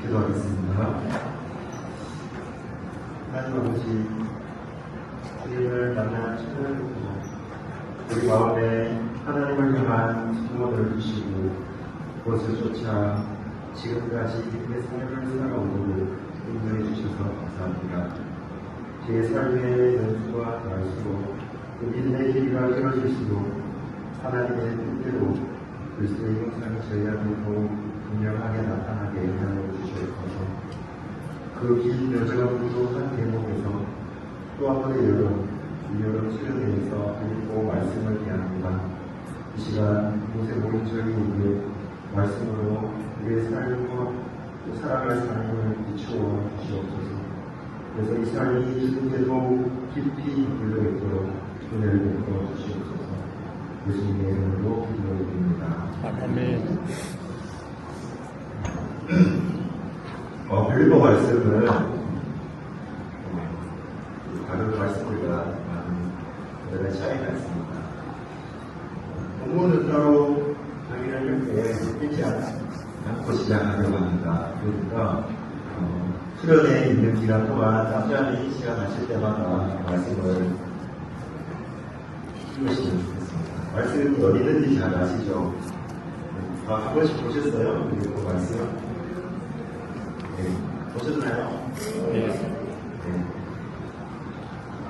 기도하겠습니다. 하나님 아버지, 주님을 만난 첫날부터 우리 마음에 하나님을 향한 소원을 주시고 그것을 쫓아 지금까지 내 삶을 살아오도록 인도해 주셔서 감사합니다. 제 삶의 연수가 갈수록 그 믿음의 길이가 길어질수록 하나님의 뜻대로 그리스도의 형상이 저희 안에 더욱 분명하게 나타나게 하여 주시옵소서. 그 긴 여정을 부족한 대목에서 또 한 번의 여름 수련회에서 그리고 말씀을 대합니다. 이 시간 곳에 모인 저희에게 말씀으로 우리의 삶과 또 살아갈 삶을 비추어 주시옵소서. 그래서 이 삶이 주님께도 깊이 들려있도록 은혜를 베풀어 주시옵소서. 예수님의 이름으로 기도드립니다. 아멘. 빌립보 말씀은 다른 말씀들과 많은 여러 차이가 있습니다. 본문은 따로 강의를 이렇게 읽지 않고 시작하려고 합니다. 그러니까 수련회 있는 기간 동안 잠잠히 시간하실 때마다 말씀을 읽으시면 좋겠습니다. 말씀 어디든지 잘 아시죠? 한 번씩 보셨어요? 그 말씀? 네. 보셨나요? 네.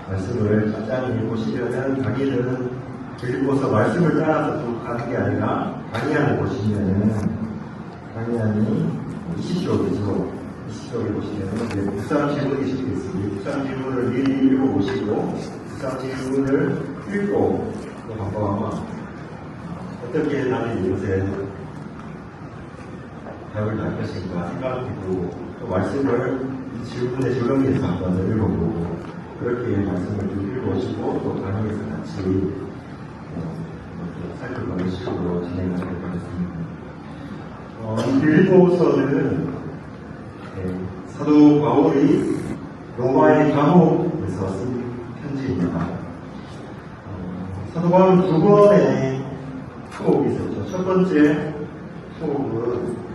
말씀을 간단히 보시려면 강의는 빌립보서 말씀을 따라서 쭉 가는 게 아니라 강의 안에 보시면은 강의 안이 20쪽이죠. 20쪽에 보시면은 묵상 질문이 적혀 있습니다. 묵상 질문을 미리 읽어보시고 묵상 질문을 읽고 또 반복하면 어떻게 나는 이것에 답을 달 것인가 생각해보고 또 말씀을 이 질문에 적용해서 한번 읽어보고 그렇게 말씀을 좀 읽어보시고 또 강의에서 같이 살펴보는 식으로 진행하도록 하겠습니다. 이 빌립보서는 사도 바울이 로마의 감옥에서 쓴 편지입니다. 사도 바울은 두 번의 투옥이 있었죠. 첫 번째 투옥은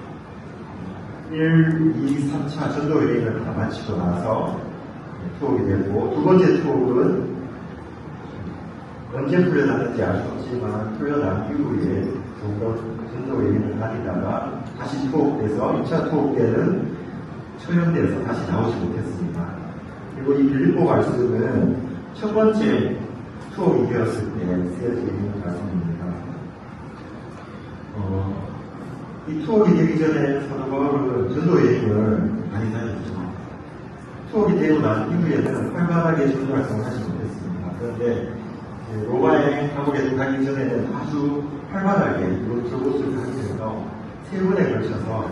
1, 2, 3차 전도 여행을 다 마치고 나서 투옥이 되고 두 번째 투옥은 언제 풀려났는지 알 수 없지만 풀려난 이후에 전도 여행을 다니다가 다시 투옥돼서 2차 투옥 때는 초연돼서 다시 나오지 못했습니다. 그리고 이 빌립보 말씀은 첫 번째 투옥이 되었을 때 쓰여져 있는 말씀입니다. 이 투옥이 되기 전에 사도 바울은 전도 여행을 많이 다녔죠. 투옥이 되고 난 이후에는 활발하게 전도 활동을 하지 못했습니다. 그런데 로마의 감옥에 가기 전에는 아주 활발하게 이곳저곳을 다니면서 3번에 걸쳐서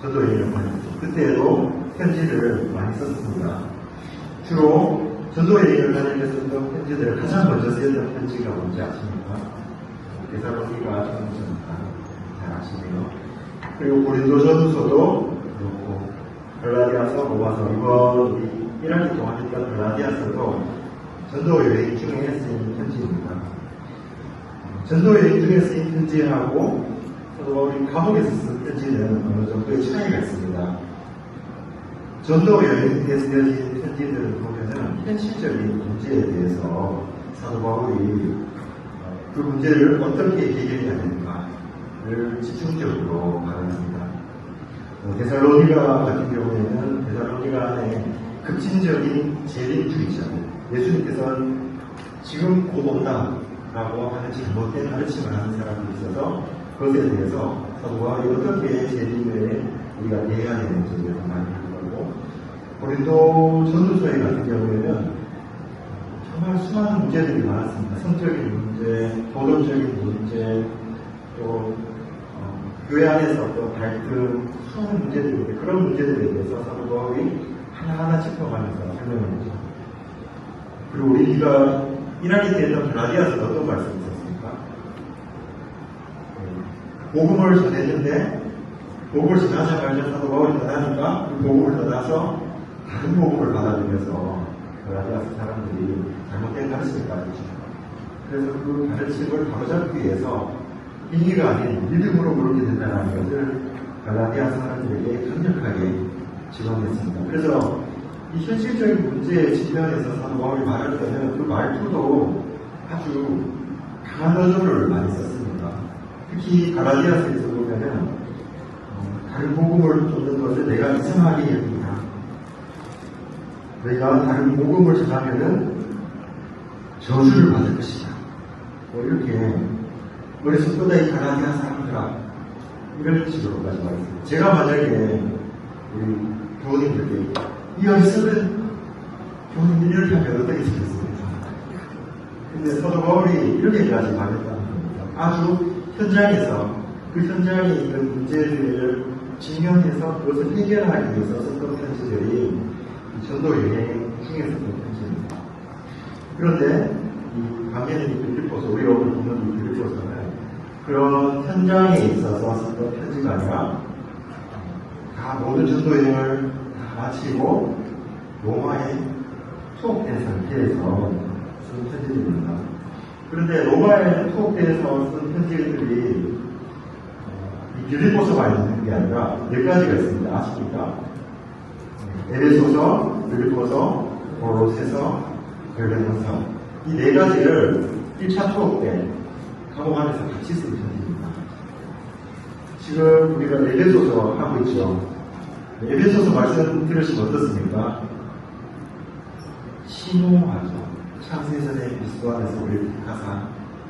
전도 여행을 다녔죠. 그때도 편지를 많이 썼습니다. 주로 전도 여행을 다니면서 썼던 편지들을 가장 먼저 쓰였던 편지가 뭔지 아십니까? 데살로니가 전서입니다. 잘 아시네요. 그리고 고린도전서도 그렇고 갈라디아서, 로마서, 이번 우리 1학기 동안 했던 갈라디아서도 전도 여행 중에 쓰인 편지입니다. 전도 여행 중에 쓰인 편지하고 우리 감옥에서 쓴 편지는 어느 정도의 차이가 있습니다. 전도 여행에 쓰여진 편지들을 보면은 현실적인 문제에 대해서 사도 바울이 그 문제를 어떻게 해결해야 되는가를 집중적으로 말합니다. 데살로니가 같은 경우에는 데살로니가 안에 급진적인 재림주의자들, 예수님께서는 지금 곧 온다라고 하는 잘못된 가르침을 하는 사람이 있어서 그것에 대해서 사도 바울이 어떻게 재림에 우리가 대해야 되는지를 많이 하는 거고, 고린도 전도서에 같은 경우에는 정말 수많은 문제들이 많았습니다. 성적인 문제, 도덕적인 문제, 또 교회 안에서 또 갈등, 수많은 문제들이 있는데 그런 문제들에 대해서 사도 바울이 하나하나 짚어가면서 설명을 했죠. 그리고 우리가 1학기 때 했던 갈라디아서는 어떤 말씀이 있었습니까? 복음을 전했는데 복음을 전하자마자 사도 바울이 전하니까 그 복음을 전해서 다른 복음을 받아들여서 갈라디아서 사람들이 잘못된 가르침을 가르치죠. 그래서 그 가르침을 바로잡기 위해서 행위가 아닌 믿음으로 그렇게 된다는 것을 갈라디아 사람들에게 강력하게 지원했습니다. 그래서 이 현실적인 문제에 직면해서 사도 바울이 말할 때는 그 말투도 아주 강한 어조를 많이 썼습니다. 특히 갈라디아서에서 보면은 다른 복음을 쫓는 것을 내가 이상하게 여긴다. 내가 다른 복음을 전하면은 저주를 받을 것이다. 뭐 이렇게 어리석다 이 갈라디아 사람들아 이런 식으로까지 말했습니다. 제가 만약에 우리 교우님들께 이 어리석은 교우님 이렇게 하면 어떻게 생겼습니까? 근데 사도 바울이 이렇게까지 말했다는 겁니다. 아주 현장에서 그 현장에 있는 문제들을 직면해서 그것을 해결하기 위해서 썼던 편지들이 전도 여행 중에 썼던 편지입니다. 그런데 이 강연의 빌립보서, 우리가 오늘 보는 이 빌립보서는 그런 현장에 있어서 썼던 편지가 아니라 다 모든 전도 여행을 다 마치고 로마에 투옥된 상태에서 쓴 편지들입니다. 그런데 로마에 투옥돼서 쓴 편지들이 이 빌립보서만 있는 게 아니라 몇 가지가 있습니다. 아십니까? 에베소서, 빌립보서, 고로새서, 갈라디아서 이 네 가지를 1차 투옥 때 감옥 안에서 같이 쓴 편지입니다. 지금 우리가 에베소서 하고 있죠. 에베소서 말씀 들으시면 어떻습니까? 심오하죠. 창세전에 그리스도 안에서 우리를 택하사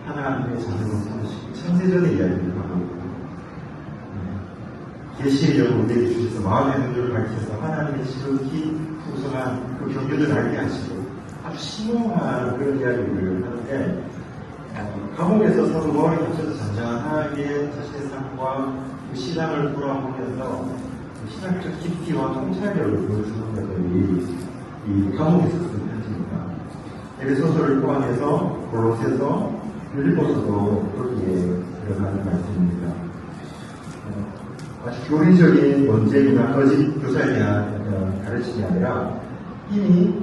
하나님의 자녀로 삼으시고 창세전의 이야기를 하고 있고 계시의 영을 우리에게 주셔서 마음의 눈을 밝혀서 하나님의 지극히 풍성한 그 경륜을 알게 하시고 아주 심오한 그런 이야기를 하는데 감옥에서 사도 바울이 갇혀서 잔잔하게 자신의 삶과 그 신앙을 돌아보면서 신학적 깊이와 통찰력을 보여주는 것들이 이 감옥에서 쓴 편지입니다. 에베소서를 포함해서 골로새서, 빌립보서도 거기에 들어가는 말씀입니다. 아주 교리적인 논쟁이나 거짓 교사에 대한 가르침이 아니라 이미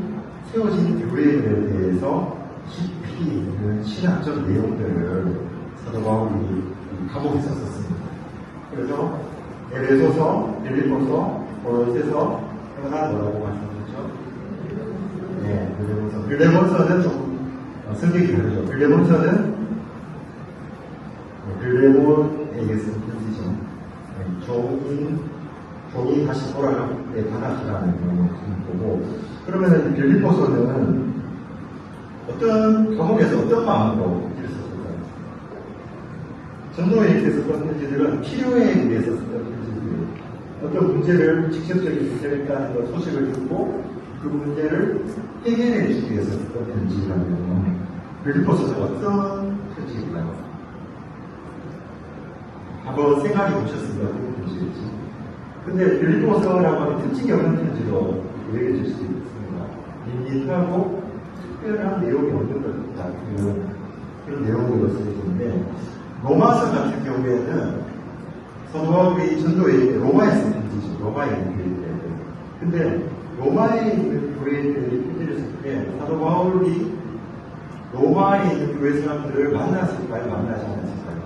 세워진 교회에 대해서 깊이 있는 신학적 내용들을 사도 바울이 감옥에서 썼습니다. 그래서 에베소서, 빌립보서, 골로새서 하나 뭐라고 말씀하셨죠? 네, 빌레몬서. 빌레몬서는 좀 성격이 다르죠. 빌레몬서는 빌레몬에게 쓴 편지죠. 종이 다시 돌아갈 때 받아주라는 그런 보고, 그러면 빌립보서는 어떤 감옥에서 어떤 마음으로 글을 썼을까요? 전도에 썼던 편지들은 필요에 의해서 썼던 편지들이에요. 어떤 문제를 직접적인 문제를 있다는 걸 소식을 듣고 그 문제를 해결해 주기 위해서 썼던 편지라면 빌립보서는 어떤 편지일까요? 한번 생각해 보셨습니다. 어떤 편지일지. 근데 빌립보서라고 하면 특징이 없는 편지로 얘기해 줄 수 있습니다. 밋밋하고 특별한 내용이 없는 것 같은 그런 내용으로 쓰여지는데, 로마서 같은 경우에는 사도 바울이 전도에 로마에 쓴 편지죠. 로마에 있는 교회들. 근데 로마에 있는 교회들이 편지를 쓸 때 사도 바울이 로마에 있는 교회 사람들을 만났을까요? 만나지 않았을까요?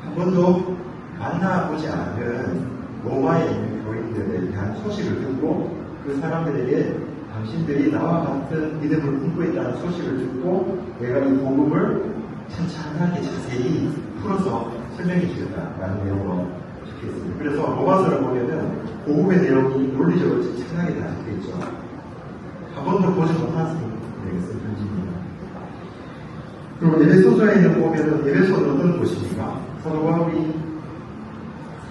한 번도 만나보지 않은 로마에 있는 교인들에 대한 소식을 듣고 그 사람들에게 당신들이 나와 같은 믿음을 품고 있다는 소식을 듣고 내가 이 복음을 찬찬하게 자세히 풀어서 설명해 주겠다라는 내용으로 적혀 있습니다. 그래서 로마서를 보면은 복음의 내용이 논리적으로 찬찬하게 다 적혀 있죠. 한 번도 보지 못한 사람들에게 쓴 편지입니다. 그리고 에베소서에는 보면은 에베소는 어떤 곳입니까? 사도 바울이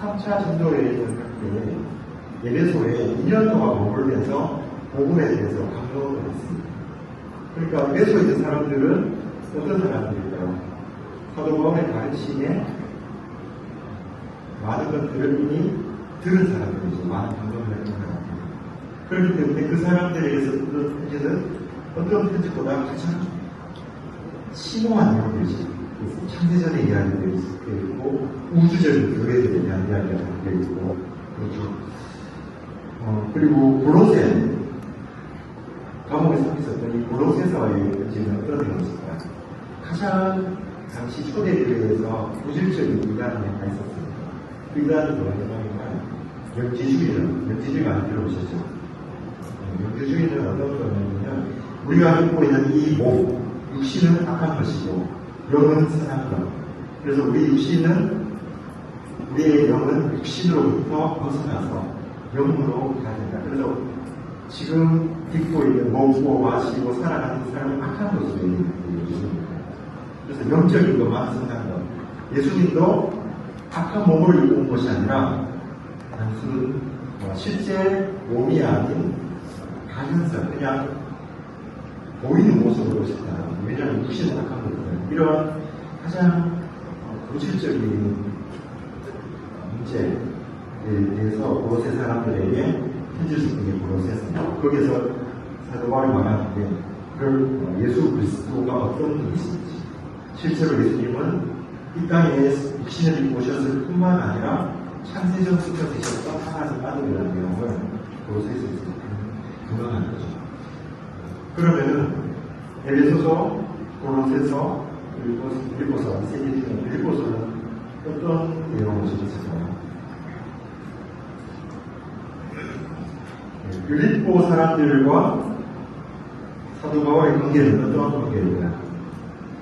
3차 전도여행을 할 때 에베소에 2년 동안 머물면서 복음에 대해서 강론을 했습니다. 그러니까 에베소에 있는 사람들은 어떤 사람들일까요? 사도 바울의 가르침에 많은 것들을 이미 들은 사람들이죠. 많은 감동을 했던 사람들. 그렇기 때문에 그 사람들에게서 어떤 편지는 어떤 편지보다 가장 심오한 내용들이죠. 창세전의 이야기들이 있고 우주적인 교회들에 대한 이야기가 담겨 있고 그렇죠. 그리고 골로새 감옥에 있었던 이 골로새서의 편지는 어떤 내용이었을까요? 가장 당시 초대교회에서 고질적인 이단에 가 있었습니다. 그 이단이 뭐냐면 영지주의 많이 들어보셨죠? 영지주의는 어떤 거냐면 우리가 갖고 있는 이 몸, 육신은 악한 것이고 영은 선한 것. 그래서 우리의 영은 육신으로부터 벗어나서 영으로 가야 된다. 그래서 지금 딛고 있는 먹고 마시고 살아가는 사람은 악한 것이에요. 그래서 영적인 것만 선한 것. 예수님도 악한 몸을 입고 온 것이 아니라 단순 실제 몸이 아닌 가면서 그냥 보이는 모습으로 오셨다. 왜냐하면 육신은 악한 거거든요. 이런 가장 고질적인 문제에 대해서 골로새 사람들에게 편지를 쓴 게 골로새서입니다. 거기에서 사도 바울이 말하는 게 그걸 예수 그리스도가 어떤 분이신지 실제로 예수님은 이 땅에 육신을 입고 오셨을 뿐만 아니라 창세전부터 되셨던 하나님 아들이라는 내용을 골로새에서 증명하는 거죠. 그러면은 에베소서, 골로새서, 빌립보서 세 개 중에 빌립보서는 어떤 내용을 적었을까요? 빌립보 사람들과 사도 바울의 관계는 어떤 관계일까요?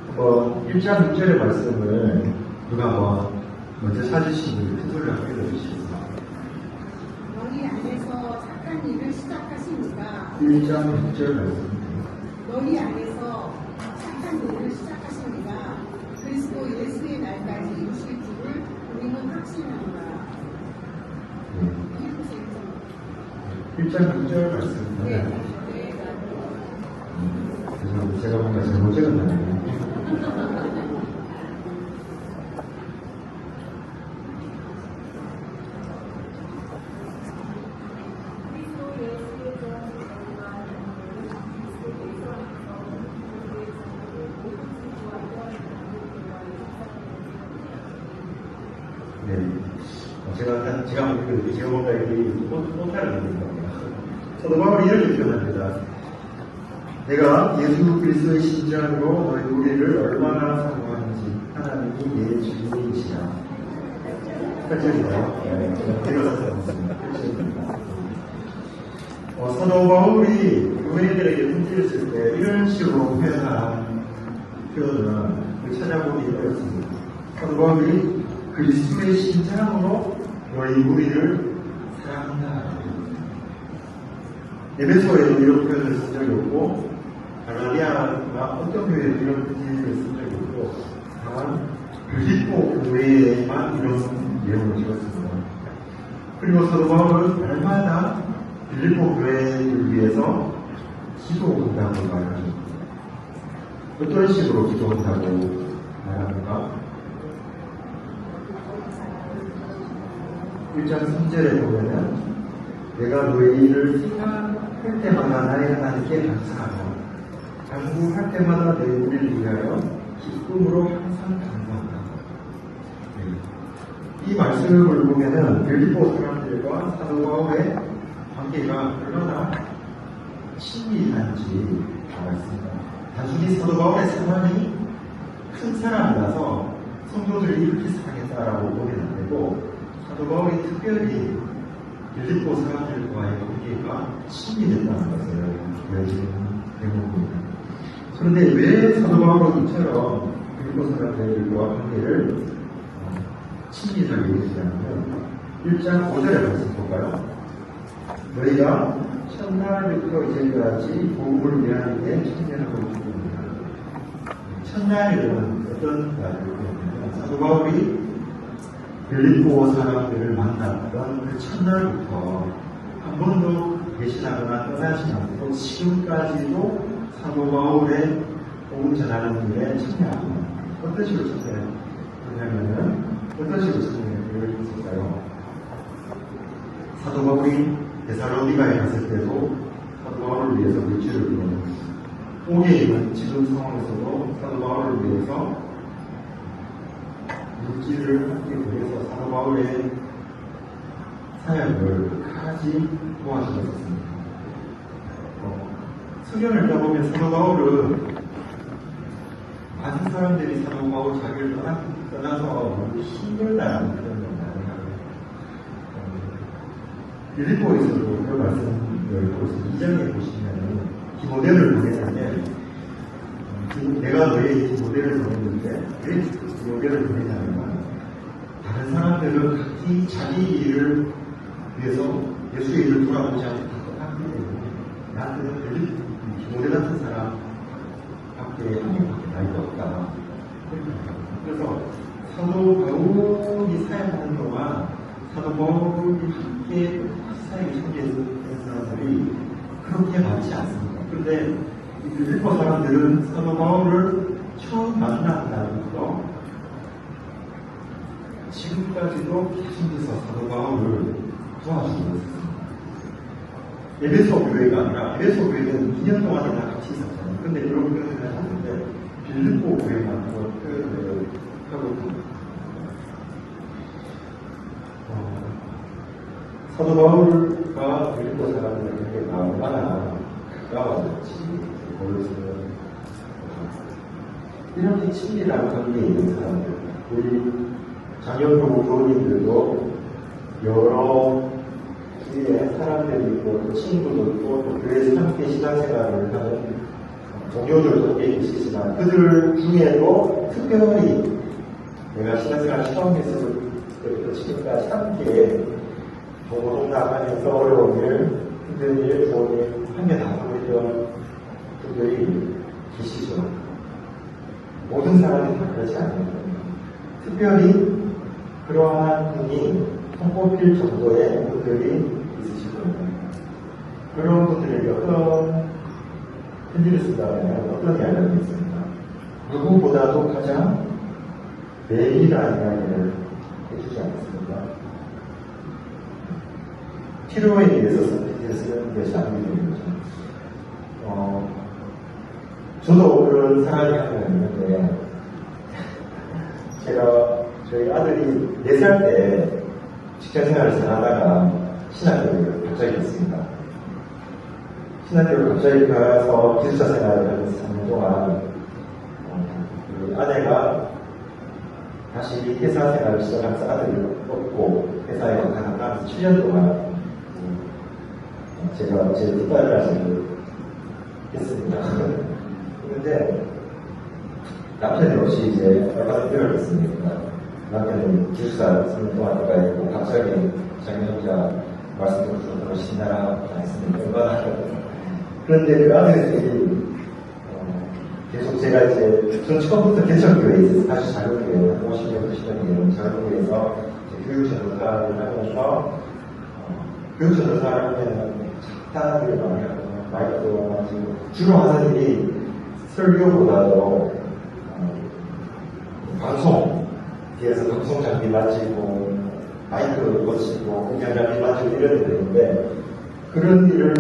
한번 1장 6절의 말씀을 누가 한번 먼저 찾으신 분이 큰 소리를 한번 읽어주시겠습니다. 너희 안에서 착한 일을 시작하시니까 1장 6절 말씀. 너희 안에서 착한 일을 시작하시니까 그리스도 예수의 날까지 이루실 줄을 우리는 확신합니다. 1장 6절 말씀입니다. 죄송합니다. 제가 뭔가 잘못 적었나요? 제가 뭔가 이렇게 못하는 겁니다. 사도 바울이 이렇게 표현합니다. 내가 예수 그리스도의 신장으로 너희 우리를 얼마나 사모하는지 하나님이 내 주인이시라. 8절인가요? 제가 찾아봤습니다. 8절입니다. 사도 바울이 교회들에게 편지를 쓸 때 이런 식으로 표현한 표현을 찾아보기 어렵습니다. 사도 바울이 그리스도의 신장으로 너희 우리를 사랑한다. 에베소에도 이런 표현을 쓴 적이 없고 갈라디아가 어떤 교회에도 이런 편지를 쓴 적이 없고 다만 빌립보 교회에만 이런 내용을 적었습니다. 그리고 사도 바울은 날마다 빌립보 교회를 위해서 기도한다고 말하죠. 어떤 식으로 기도한다고 말합니까? 1장 3절에 보면은 내가 너희를 생각할 때마다 나의 하나님께 감사하며 간구할 때마다 내 우리를 위하여 기쁨으로 항상 간구한다. 이 말씀을 보면은 빌립보 사람들과 사도 바울의 관계가 얼마나 친밀한지 알았습니다. 단순히 사도 바울의 상황이 큰 사람이라서 성도들이 이렇게 사랑했다라고 보면 안 되고 사도 바울이 특별히 빌립보 사람들과의 관계가 친밀했다는 것을 보여주는 대목입니다. 그런데 왜 사도 바울은 이처럼 빌립보 사람들과 관계를 친밀하게 해주냐면 1장 5절에 말씀 볼까요? 너희가 첫날부터 이제까지 복음을 위하는데 참여하고 있습니다. 첫날은 어떤 날이냐면 사도 바울이 빌립보 사람들을 만났던 그 첫날부터 한 번도 배신하거나 떠나지 않고 지금까지도 사도 바울의 복음 전하는 일에 참여합니다. 어떤 식으로 참여하냐면은 어떤 식으로 참여를 했을까요? 사도 바울이 데살로니가에 갔을 때도 사도 바울을 위해서 물질을 보내는 오게 있는 지금 상황에서도 사도 바울을 위해서 물질을 함께 보내서 사도 바울의 사역을 끝까지 도와주셨습니다. 성경을 읽어보면 사도 바울은 많은 사람들이 사도 바울 자기를 떠나서 너무 힘들다는 표현을 많이 하고요. 빌립보에서도 그 말씀을 보시면 2장에 보시면 디모데를 보내는데 내가 너에게 디모데를 보냈는데 왜 디모데를 보내냐면 다른 사람들은 각기 자기 일을 위해서 예수의 일을 돌아보지 않고 하기 때문에 나한테는 디모데 같은 사람 밖에 한 명밖에 나이가 없다. 그래서 사도 바울이 사역하는 동안 사도 바울이 함께 사역에 참여했던 사람들이 그렇게 많지 않습니다. 그런데 빌립보 사람들은 사도 바울을 처음 만난 날부터 지금까지도 계속해서 사도 바울을 도와주고 있습니다. 에베소 교회가 아니라 에베소 교회는 2년 동안이나 같이 있었잖아요. 근데 그런 표현을 하지 않는데 빌립보 교회만 그런 표현을 하고 있습니다. 사도 바울과 빌립보 사람들에게 얼마나 가까워졌지 모르지만 이렇게 친밀한 관계에 있는 사람들, 우리 장영도 부모님들도 여러 주위에 사람들이 있고 또 친구도 있고 또 교회에서 함께 신앙생활을 하는 동료들도 계시지만 그들 중에도 특별히 내가 신앙생활 처음 했을 때부터 지금까지 함께 동고동락하면서 어려운 일, 힘든 일, 좋은 일 함께 나누고 있던 분들이 계시죠. 모든 사람이 다 그렇지 않습니다. 특별히 그러한 분이 손꼽힐 정도의 분들이 있으실 겁니다. 그런 분들에게 어떤 편지를 쓴다면 어떤 이야기가 있습니다. 누구보다도 가장 내일이라는 이야기를 해주지 않습니까? 필요에 의해서 편지를 쓰는 것이 아니거든요. 저도 그런 사람이 한 명 있는데 제가 저희 아들이 4살 때 직장생활을 잘 하다가 신학교를 갑자기 갔습니다. 신학교를 갑자기 가서 기숙사 생활을 하면서 3년 동안 우리 아내가 다시 회사 생활을 시작하면서 아들을 얻고 회사에 나가면서 7년 동안 제가 제 뒷바라지를 했습니다. 그런데 남편이 없이 이제 얼마 전에 했습니다. 남편은 기숙사 3년 동안 들어가 있고 갑자기 장영자 말씀 들어서 신나라 했습니다. 얼마나 그런데 그 아들들이 계속 제가 이제 전 처음부터 개척교회에 있어서 아주 작은 교회 50년, 90년 작은 교회에서 교육전도사를 하면서 교육전도사를 하면 작다들을 많이 하고 마이크도 가지고 주로 하는 일이 설교보다도 방송 뒤에서 방송 장비 만지고 마이크 거치고 공연 장비 만지고 이런 일이 있는데 그런 일을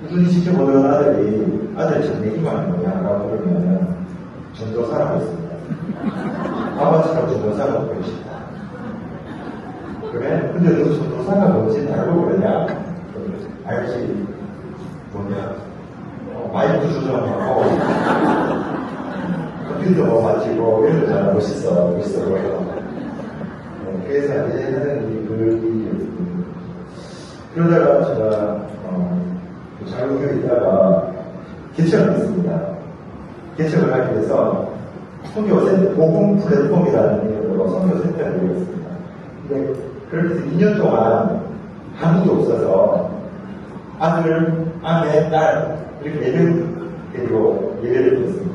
꾸준히 지켜보던 아들이 전내 희망이 뭐냐라고 그러면 전도사라고 했습니다. 아버지랑 전도사가 보고 싶다. 그래? 근데 너 전도사가 뭔지 알고 그러냐? 알지. 뭐냐? 마이크 조정하고 컴퓨터 뭐 만지고 이런 거잖아. 멋있어 보여. 그래서 이제 하는 그 일이었거든요. 그러다가 제가 자유교회에 있다가 개척을 했습니다. 개척을 하기 위해서 선교센터, 복음 플랫폼이라는 이름으로 선교센터를 열었습니다. 근데 그렇게 해서 2년 동안 아무도 없어서 아들, 아내, 딸 이렇게 4명 데리고 예배를 드렸습니다.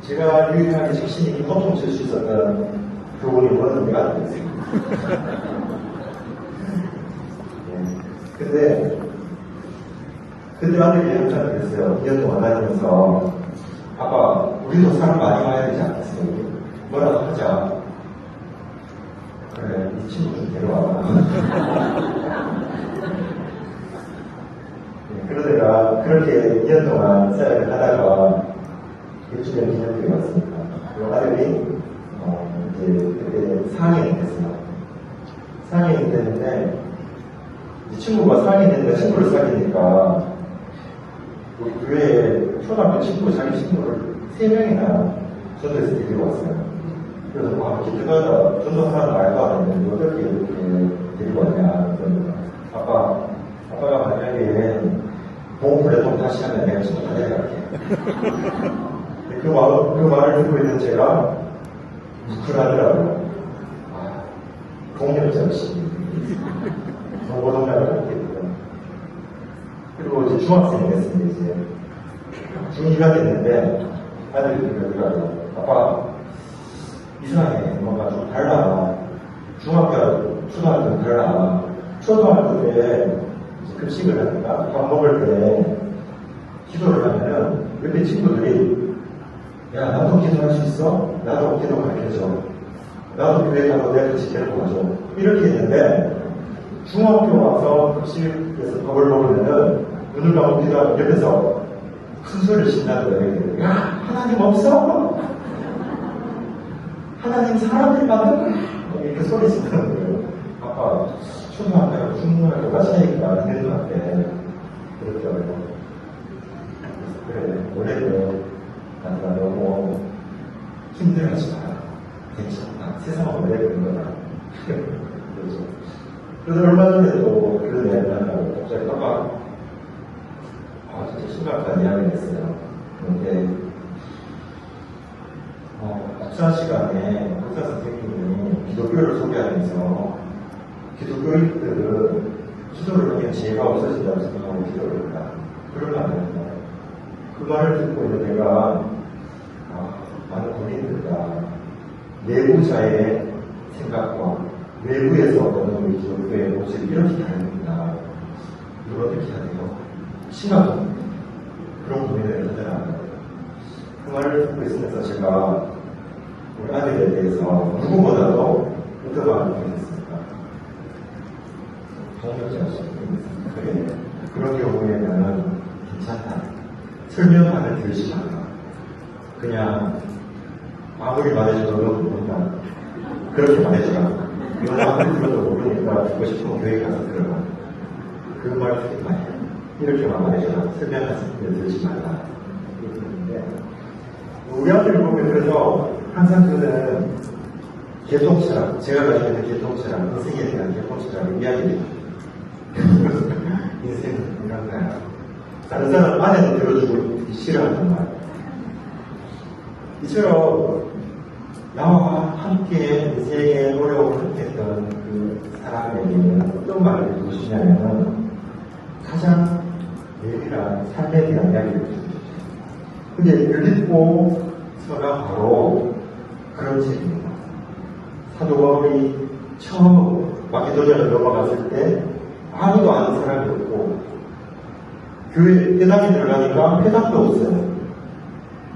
제가 유일하게 자신이 호통 칠 수 있었던 교우님은 내가 아들이었습니다. 근데 근데 아들이 항상 그랬어요. 2년 동안 다니면서 아빠 우리도 사람 많이 와야 되지 않겠어요? 뭐라도 하자. 그래 이 친구 좀 데려와. 그래서 내가 그렇게 2년 동안 생활을 하다가 1주년 기념일이 왔습니다. 그 아들이 이제 그때 4학년이 됐어요. 4학년이 됐는데 이 친구가 4학년이 됐는데 친구를 사귀니까 우리 교회에 초등학교 친구 자기 친구를 3명이나 전도해서 데리고 왔어요. 그래서 기특하다. 전도하는 말도 안 했는데 어떻게 이렇게 데리고 왔냐. 아빠가 만약에 보험플랫폼 다시 하면 내가 친구 다 데려갈게. 그 말을 듣고 있는 제가 뭉클하더라고요. 동력자식. 정보동력을 갖게 되고요. 그리고 이제 중학생이 됐습니다. 이제 중2가 됐는데 아들이 그러더라고요. 아빠 이상하게 뭔가 좀 달라. 중학교, 초등학교는 달라. 초등학교 때 급식을 하니까 밥 먹을 때 기도를 하면은 옆에 친구들이 야 나도 기도할 수 있어? 나도 기도 가르쳐줘. 나도 교회 가서 내가 같이 데리고 가줘. 이렇게 했는데 중학교 와서 급식에서 밥을 먹으면은 눈을 감고 기도하면 옆에서 큰 소리를 신나는 거예요. 야 하나님 없어? 하나님 사람들 만든 거야? 이렇게 소리 신나는 거예요. 아빠 초등학교랑 중학교가 차이가 많이 되는 것 같아. 그렇더라고요. 그래 원래는 나가 너무 힘들어하지 마라. 괜찮다. 세상은 원래 그런 거다. 그렇죠. 그래서 얼마 전에도 그런 이야기를 한다고 갑자기 아빠 진짜 심각한 이야기를 했어요. 그런데 목사 시간에 목사 선생님이 기독교를 소개하면서 기독교인들은 기도를 하면 죄가 없어진다고 생각하고 기도를 한다. 그런 말을 했어요. 그 말을 듣고 있는 내가 많은 고민들과 내부자의 생각과 외부에서 보는 우리 기독교의 모습이 이렇게 다릅니다. 이걸 어떻게 해야 돼요? 심각합니다. 그런 고민을 하더라고요. 그 말을 듣고 있으면서 제가 우리 아들에 대해서 누구보다도 어떠하게 됐습니까? 동력자였습니다. 그래. 그런 경우에는 괜찮다. 설명하면 들지 마라. 그냥 아무리 말해줘도 모른다. 그렇게 말해줘라. 이건 아무리 들어도 모르니까 듣고 싶으면 교회 가서 들어라. 그 말을 듣지 마라. 이렇게만 말해줘라. 설명하면 들지 말라. 그랬는데 우리 아들 보면 그래서 항상 저는 개통철학, 제가 가지고 있는 개통철학, 인생에 대한 개통철학을 이야기해요. 인생은 이런 거야. 다른 사람 안에도 들어주고 듣기 싫어하는 말. 이처럼 나와 함께 인생의 노력을 함께했던 그 사람에게는 어떤 말을 듣고 싶냐면 가장 예리한 삶에 대한 이야기를 듣고 싶어요. 근데 읽고 서가 바로 그런 책입니다. 사도 바울이 처음 마케도니아를 넘어갔을 때 아무도 아는 사람이 없고 교회 회당에 들어가니까 회당도 없어요.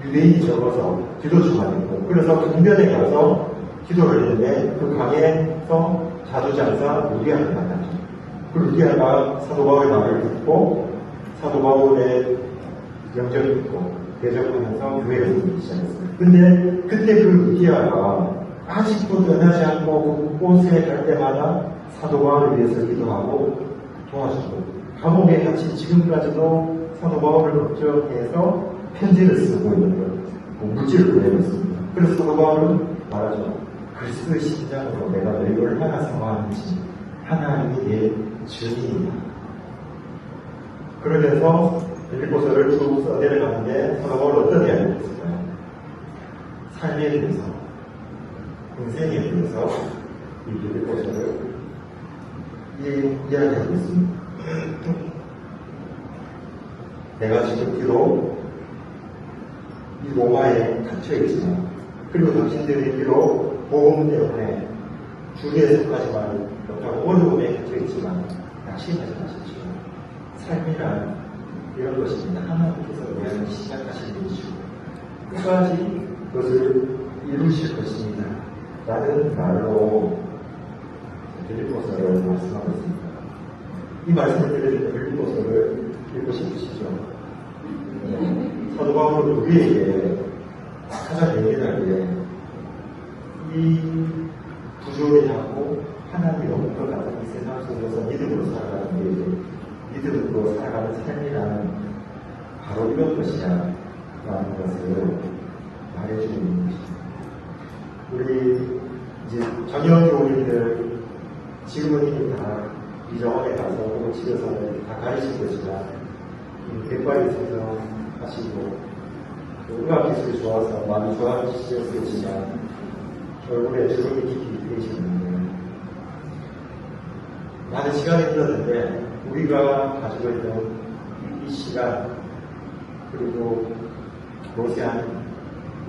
유대인이 적어서 기도주가 있고 그래서 강변에 가서 기도를 했는데 그 강에서 자주장사 루디아를 만났죠. 그 루디아가 사도 바울의 말을 듣고 사도 바울의 영적을 듣고 대적하면서 교회를 세우기 시작했어요. 근데 그때 그 루디아가 아직도 변하지 않고 그곳에 갈 때마다 사도 바울을 위해서 기도하고 도와주고 감옥에 갇힌 지금까지도 사도 바울을 걱정해서 편지를 쓰고 있는 거예요. 물질을 보내고 있습니다. 그래서 사도 바울은 말하죠. 그리스도의 심장으로 내가 너희를 하나 사모하는지 하나님이 내 주님이다. 그러면서 빌립보서를 쭉 써내려가는데 사도 바울은 어떤 이야기를 했을까요? 삶에 대해서, 인생에 대해서 이 빌립보서를 이야기하고 있습니다. 내가 지금 비록 이 로마에 갇혀있지만 그리고 당신들이 비록 복음 때문에 주리에 속하지만 못하고 어려움에 갇혀있지만 낙심하지 마십시오. 삶이란 이런 것입니다. 하나님께서 우리를 시작하신 이슈 끝까지 그것을 이루실 것입니다. 라는 말로 빌립보서를 말씀하고 있습니다. 이 말씀을 들으시면 빌립보서를 읽고 싶으시죠? 사도 바울은 우리에게 가장 예민하게 이 부조리하고 하나님의 영광을 가진 이 세상 속에서 믿음으로 살아가는 게 믿음으로 살아가는 삶이라는 바로 이런 것이야 라는 것을 말해주고 있는 것입니다. 우리 이제 전형 교우님들 지금은 이미 다 이정원에 가서 혹은 집에서 다 가르친 것이나 백발이 있어서 하시고 음악 기술이 좋아서 많이 좋아하시겠지만 얼굴에 주름이 깊이 계시는데 많은 시간이 흘렀는데 우리가 가지고 있는 이 시간 그리고 로세한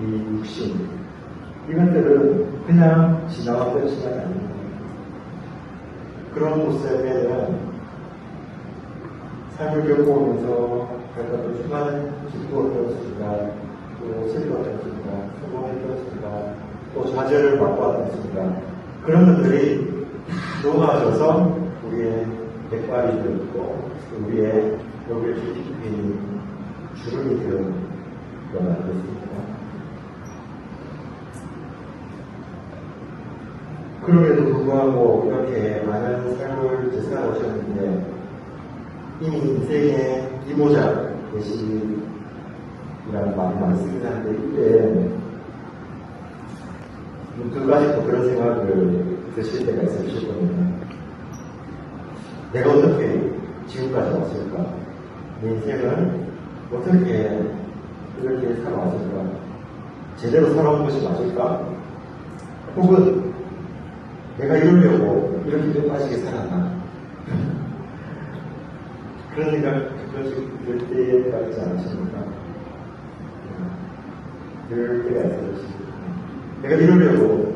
이 육신 이것들은 그냥 지나왔던 시간이 아닙니다. 그런 모습에는 삶을 겪어오면서 결과도 수많은 기쁘었던 순간, 또 슬펐던 순간, 성공했던 순간, 또 좌절을 맛보았던 순간, 그런 것들이 녹아져서 우리의 백발이 되었고, 우리의 얼굴 깊이 주름이 되는 건 아니겠습니까? 그럼에도 불구하고 이렇게 많은 삶을 살아오셨는데 이미 인생의 이모작 계시라는 말이 많습니다 한데 이때 두 가지 또 그런 생각을 드실 때가 있으실 겁니다. 내가 어떻게 지금까지 왔을까? 내 인생을 어떻게 이렇게 살아왔을까? 제대로 살아온 것이 맞을까? 혹은 내가 이러려고 이렇게 빠지게 살았나? 그런 생각 들 때가 있지 않으십니까? 그럴 때가 있어요. 내가 이러려고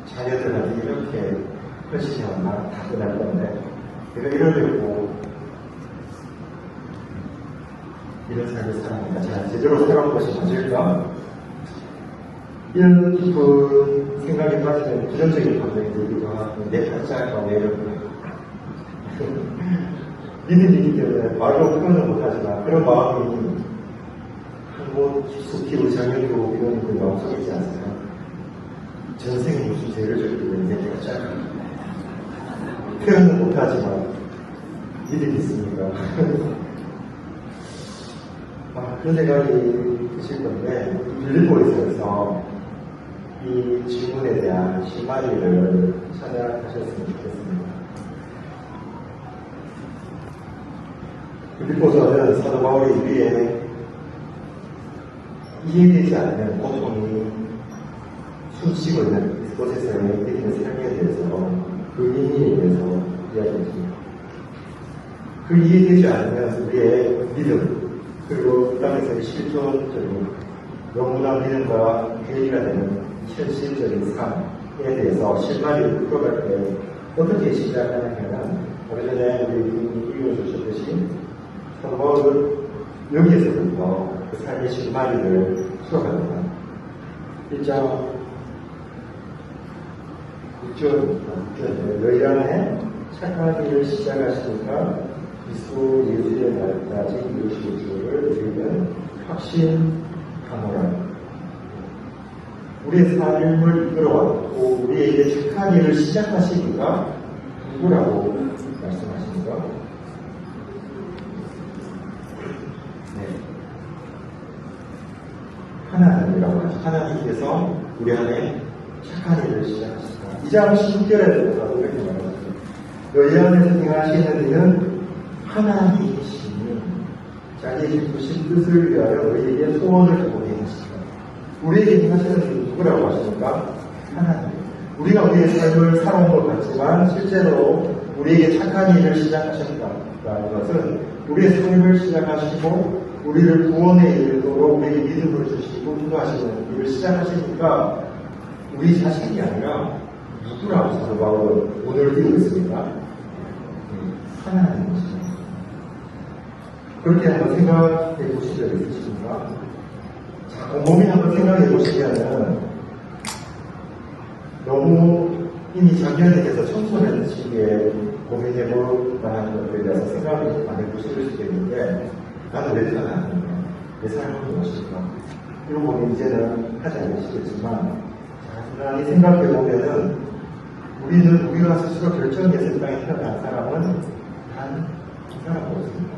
자녀들한테 이렇게 헌신해왔나? 다 끝날 건데 내가 이러려고 이런 삶을 살았는가? 자, 제대로 살아온 것이 맞을까? 이런 깊은 생각에 빠지면 부정적인 감정이 들기도 하고 내 팔자가 왜 이렇게 믿음이기 때문에 말로 표현을 못하지만 그런 마음이 한번 깊숙이 우리 장현교 위원님들 마음속에 있지 않습니까? 전생에 무슨 죄를 졌길래 내 팔자가 표현은 못하지만 믿음이 있습니까? 그런 생각이 드실 건데 빌립보에서 이 질문에 대한 실마리를 찾아가셨으면 좋겠습니다. 빌립보서는 사도 바울이 우리의 이해되지 않는 고통이 숨쉬고 있는 이곳에서의 느끼는 삶에 대해서 그 의미에 대해서 이야기했습니다. 그 이해되지 않는 우리의 믿음 그리고 이 땅에서의 실존적인 영원한 믿음과 회의가 되는 현실적인 삶에 대해서 실마리를 풀어갈 때 어떻게 시작하냐면 오래 전에 우리 부모님이 읽어주셨듯이 사도 바울은 여기에서부터 그 삶의 실마리를 풀어갑니다. 1장 6절 너희 안에 착한 일을 시작하시니까 그리스도 예수의 날까지 이루실 줄을 우리는 확신하노라. 우리의 삶을 이끌어왔고 우리에게 착한 일을 시작하신 이가 누구라고 말씀하십니까? 네. 하나님이라고 하죠. 하나님께서 우리 안에 착한 일을 시작하신다. 2장 16절에도 가도 이렇게 말합니다. 너희 안에서 행하시는 일은 하나님이시니 자기의 기쁘신 뜻을 위하여 너희에게 소원을 보게 하시다. 우리에게 행하시는 일은 누구라고 하십니까? 하나님. 우리가 우리의 삶을 살아온 것 같지만 실제로 우리에게 착한 일을 시작하셨다라는 것은 우리의 삶을 시작하시고 우리를 구원에 이르도록 우리에게 믿음을 주시고 인도하시는 일을 시작하시니까 우리 자신이 아니라 누구라고 사도 바울은 오늘 띄우고 있습니까? 하나님이시죠. 그렇게 한번 생각해 보신 적 있으십니까? 자, 곰곰이 한번 생각해 보시면은 너무 이미 작년에 대해서 청소년 시기에 고민해 볼 만한 것들에 대해서 생각을 많이 해보실 수도 있는데 나는 왜 태어났는가? 내 삶은 무엇일까? 이런 고민 이제는 하지 않으시겠지만 가만히 생각해 보면은 우리가 스스로 결정해서 이 땅에 태어난 사람은 단 한 사람이었습니다.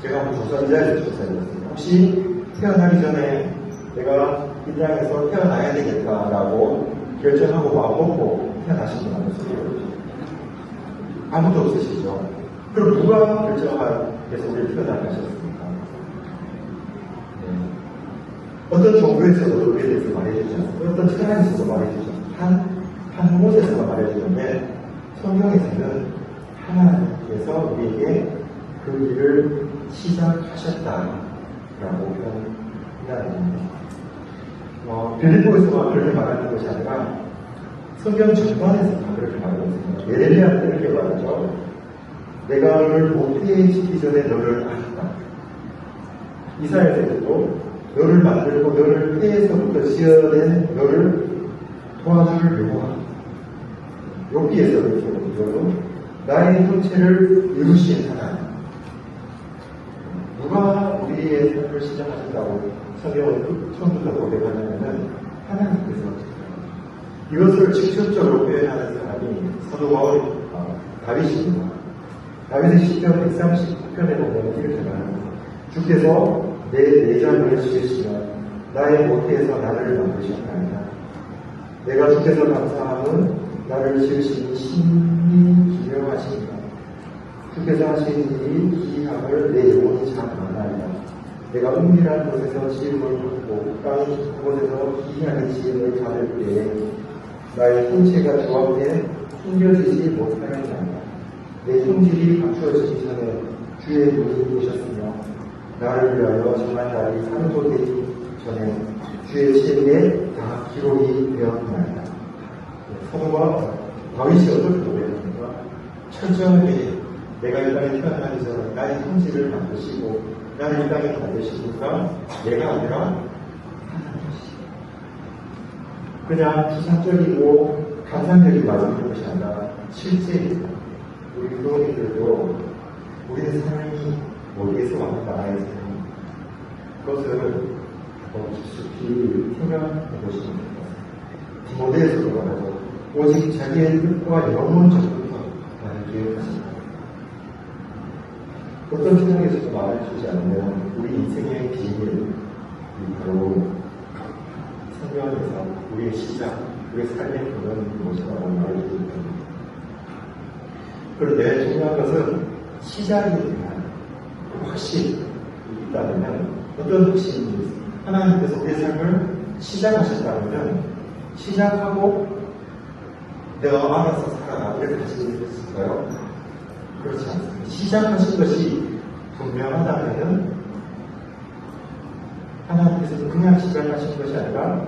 제가 한번 조선자에서 조사해봤습니다. 혹시 태어나기 전에 내가 이 땅에서 태어나야 되겠다라고 결정하고 마음먹고 태어나신 분 아니었어요? 아무도 없으시죠? 그럼 누가 결정해서 우리를 태어나게 하셨습니까? 네. 어떤 종교에서도 우리에 대해서 말해주지 않습니다. 어떤 천황에서도 말해주지 않습니다. 한 곳에서만 말해주는데 성경에서는 하나님께서 우리에게 그 일을 시작하셨다라고 표현한다는 겁니다. 빌립보에서만 그렇게 말하는 것이 아니라 성경 전반에서 다 그렇게 말하고 있습니다. 예레미야 때 이렇게 말하죠. 내가 너를 모태에 짓기 전에 너를 알았다. 이사야에서도 너를 만들고 너를 폐에서부터 지어낸 너를 도와줄 여호와. 욥기에서 이렇게 보죠. 나의 형체를 이루신 하나님. 누가 우리의 삶을 시작하셨다고 성경을 처음부터 고백하냐면은 하나님께서 이것을 직접적으로 표현하는 사람이 사도 바울 다윗입니다. 다윗의 시편 139편에 보면 이렇게 말합니다. 주께서 내 내장을 지으시면 나의 모태에서 나를 만드셨나이다. 내가 주께서 감사함은 나를 지으시니 신이 기명하시니까 주께서 하신 일이 기이함을 내 영혼이 잘 아나이다. 내가 은밀한 곳에서 지음을 받고 땅의 깊은 곳에서 기이하게 지음을 받을 때에 나의 형체가 주 앞에 숨겨지지 못하였나이다. 내 형질이 갖추어지기 전에 주의 눈이 보셨으며 나를 위하여 정한 날이 하루도 되기 전에 주의 책에 다 기록이 되었나이다. 사도가 다윗이 어떻게 노래합니까? 철저하게 내가 이 땅에 태어나기 전에 나의 형질을 만드시고 나를 이 땅에 만드시니까 내가 아니라 하나님이시다. 그냥 추상적이고 감상적인 말씀인 것이 아니라 실제 우리 교우님들도 우리의 삶이 어디에서 왔는가 나의 삶이 그것을 깊이 생각해 보시면 됩니다. 디모데에서도 말하죠. 오직 자기의 뜻과 영혼 전부터 나를 기억하신다. 어떤 세상에서도 말해주지 않으면 우리 인생의 비밀이 바로 성경에서 우리의 시작, 우리의 삶의 근원이 무엇이라고 말해주기 때문입니다. 그런데 중요한 것은 시작에 대한 확신이 있다면 어떤 확신이 있습니까? 하나님께서 우리의 삶을 시작하셨다면 시작하고 내가 알아서 살아라 이렇게 하시겠어요? 그렇지 않습니다. 시작하신 것이 분명하다면 하나님께서는 그냥 시작하신 것이 아니라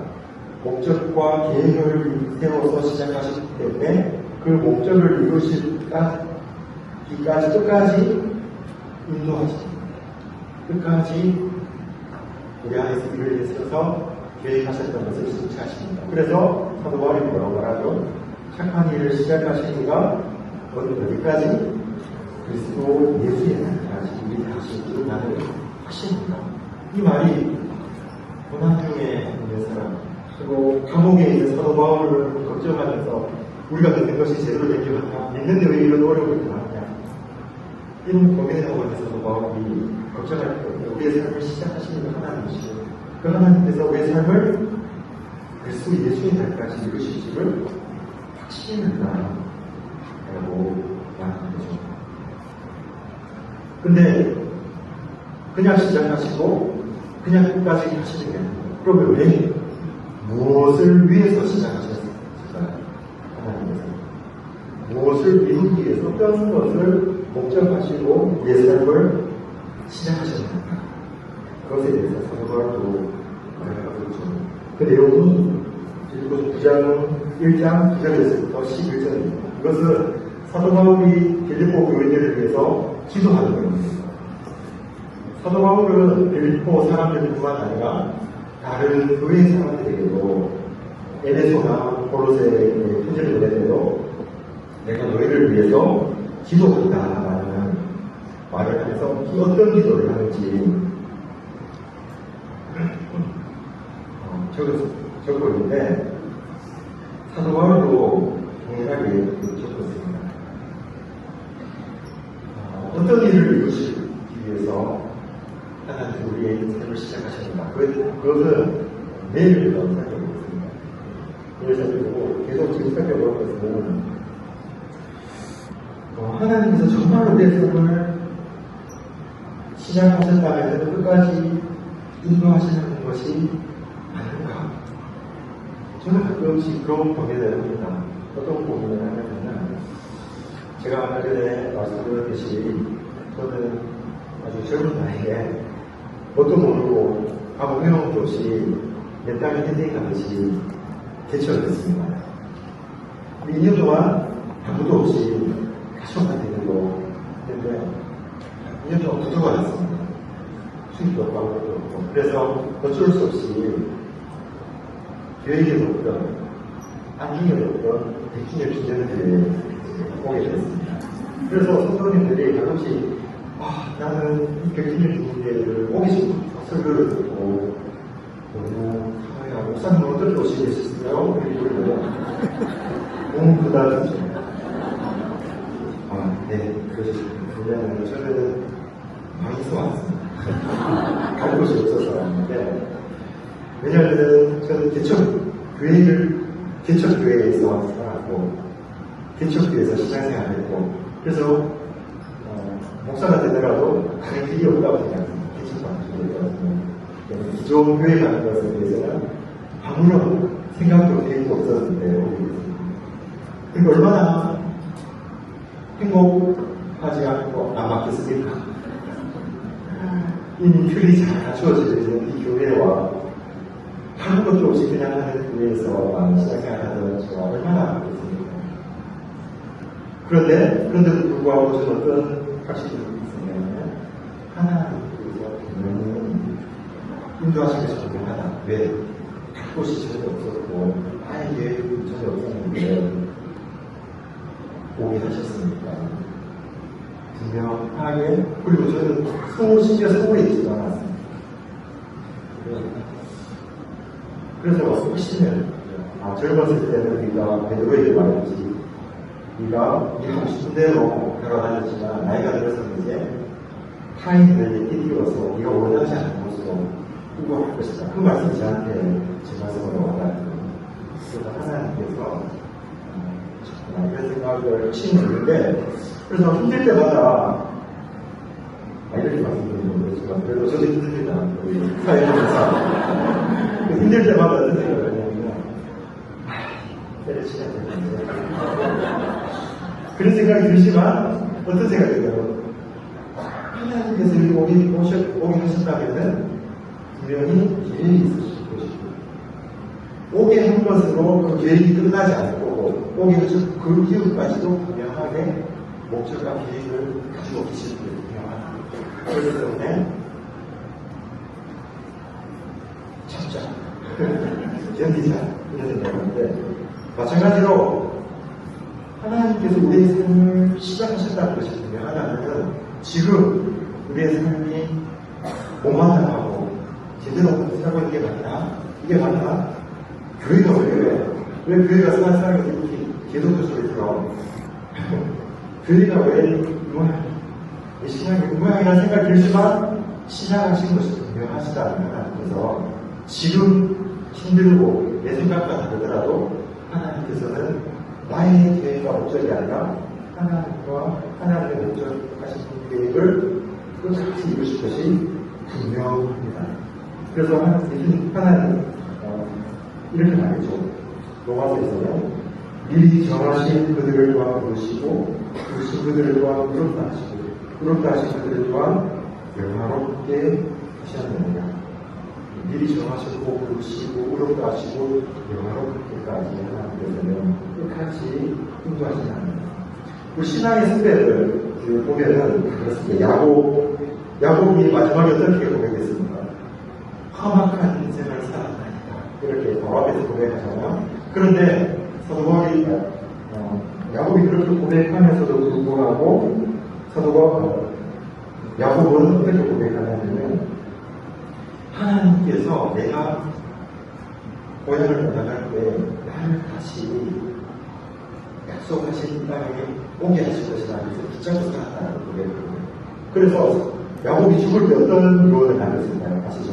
목적과 계획을 세워서 시작하시기 때문에 그 목적을 이루시기까지 끝까지 인도하십니다. 끝까지 우리 안에서 일을 있어서 계획하셨던 것을 성취하십니다. 그래서 사도 바울이 뭐라고 말하죠? 착한 일을 시작하시니까 어디까지? 그리스도 예수의 날까지 우리 다시 일어나는 하십니다. 이 말이 고난 중에 있는 사람 그리고 감옥에 있는 사도 바울을 걱정하면서 우리가 믿는 것이 제대로 된 게 맞나? 믿는데 왜 이런 어려움을 당하냐? 이런 고민하고 있는 사도 바울이 걱정할 때 우리의 삶을 시작하시는 하나님이시고 그 하나님께서 우리의 삶을 그리스도 예수의 날까지 이루실지를 확신한다 라고 말하는 거죠. 근데 그냥 시작하시고 그냥 끝까지 하시는 게 아니에요. 그러면 왜? 무엇을 위해서 시작하셨을까요? 하나님께서 무엇을 이루기 위해서 어떤 것을 목적하시고 우리의 삶을 시작하셨는가? 그것에 대해서 사도 바울도 말하고 있죠. 그 내용이 빌립보서 9장 1장 9절에서부터 11절입니다. 이것은 사도 바울이 빌립보 교인들을 위해서 기도하는 거입니다. 사도 바울은 빌립보 사람들뿐만 아니라 다른 교회 사람들에게도 에베소나 고로새에 편지를 보낼 때도 내가 너희를 위해서 기도한다라는 말을 하면서 어떤 기도를 하는지 적고 있는데 사도 바울도 동일하게 적었습니다. 어떤 일을 이루시기 위해서 하나님 우리의 인생을 시작하셨는가? 그것은 매일 살펴보고 있습니다. 매일 살펴보고 계속 지금 살펴볼 것은 하나님께서 정말로 내 삶을 시작하셨다면 끝까지 인도하시는 것이 아닌가? 저는 가끔씩 그런 고민을 합니다. 어떤 고민을 하냐면 제가 아까 전에 말씀드렸듯이 저는 아주 젊은 나이에 뭣도 모르고 아무 배움도 없이 내 땅에 인생 가듯이 개척을 했습니다. 2년 동안 아무도 없이 가족만 되고 했는데 2년 동안 부도가 났습니다. 수입도 없고 아무것도 없고 그래서 어쩔 수 없이 계획에도 없던 안중에도 없던 백중의 주제들이 오게 됐습니다. 그래서 성도님들이 가끔씩 나는 이 백중의 주제를 오기 싫고 설교를 듣고 너무 목사님 어떻게 오시겠어요? 그리고 너무 부담스럽습니다. 네, 그러시군요. 저는 망해서 왔습니다. 갈 곳이 없어서 왔는데, 왜냐하면 저는 개척교회에서 살았고, 개척교회에서 신앙생활을 했고, 그래서, 목사가 되더라도 가는 길이 없다고 생각합니다. 개척교회에서. 기존 교회 가는 것에 대해서는 아무런 생각도 계획도 없었는데, 그리고 얼마나 행복하지 않고 안 맞겠습니까? 이미 틀이 잘 갖추어져 있는 이 교회와 하는 것도 없이 그냥 하는 교회에서 신앙생활 하던 저와 얼마나 맞겠습니까? 그런데도 불구하고 저는 어떤 확신이 있으면 하나님께서 분명히 인도하시면서 분명하다. 왜? 갈 곳이 전혀 없었고 아예 계획이 전혀 없었는데 오게 하셨으니까 분명하게 그리고 저는 심지어 서울에 있지도 않았습니다. 그래서 훨씬 젊었을 때는 우리가 배우에게 말했지 네가 하고 싶은 대로 걸어다녔지만 나이가 들어서는 이제 타인들에게 뛰어서 네가 원하지 않는 곳으로 후보할 것이다. 그 말씀이 저한테 제 말씀으로 와닿았거든요. 그래서 하나님께서 이런 생각을 치는 있는데 그래서 힘들 때마다 이렇게 말씀드리는 거지만 그래도 저도 힘듭니다. 우리 사회에서 힘들 때마다 어떤 생각을 하냐면 때려치야 되는데 그런 생각이 들지만 어떤 생각이 들어요? 하나님께서 여기 오게 하신다면 분명히 계획이 있으실 것이고 오게 한 것으로 그 계획이 끝나지 않을 거고 오게 하신 그 이후까지도 분명하게 목적과 계획을 가지고 계시는 게 분명하다. 그렇기 때문에 참자, 견디자 이런 생각인데 마찬가지로 하나님께서 우리의 삶을 시작하셨다는 것이 분명하다면 지금 우리의 삶이 못마땅하고 제대로 살고 있는 게 맞나? 이게 맞나? 교회가 왜 교회가 사는 사람이 이렇게 기독교 소리처럼 교회가 왜 이 신앙이 모양이라는 생각이 들지만 시작하신 것이 분명하시다면 그래서 지금 힘들고 내 생각과 다르더라도 하나님께서는 나의 계획과 목적이 아니라 하나님과 하나님의 목적하신 계획을 끝까지 이루실 것이 분명합니다. 그래서 하나님 이렇게 말했죠. 로마서에서는 미리 정하신 그들을 또한 부르시고 부르신 그들을 또한 부름다 하시고 부름다 하신 그들을 또한 영화롭게 하셨느니라. 미리 정하셨고 부르시고 부름다 하시고 영화롭게까지 하나님께서는 끝까지 인도하시는 하나님. 우리 신앙의 승배를 보면은 그렇습니다. 야곱이 마지막에 어떻게 고백했습니까? 험악한 인생을 살았다니까. 이렇게 바로 앞에서 고백하잖아요. 그런데 사도 바울이 야곱이 그렇게 고백하면서도 불구하고 야곱은 어떻게 고백하냐면 하나님께서 내가 고향을 떠나갈 때 나를 다시 약속하신 땅에 오게 하실 것이라 해서 붙잡고 살았다는 고백을. 그래서 야곱이 죽을 때 어떤 유언을 남겼을까요? 아시죠?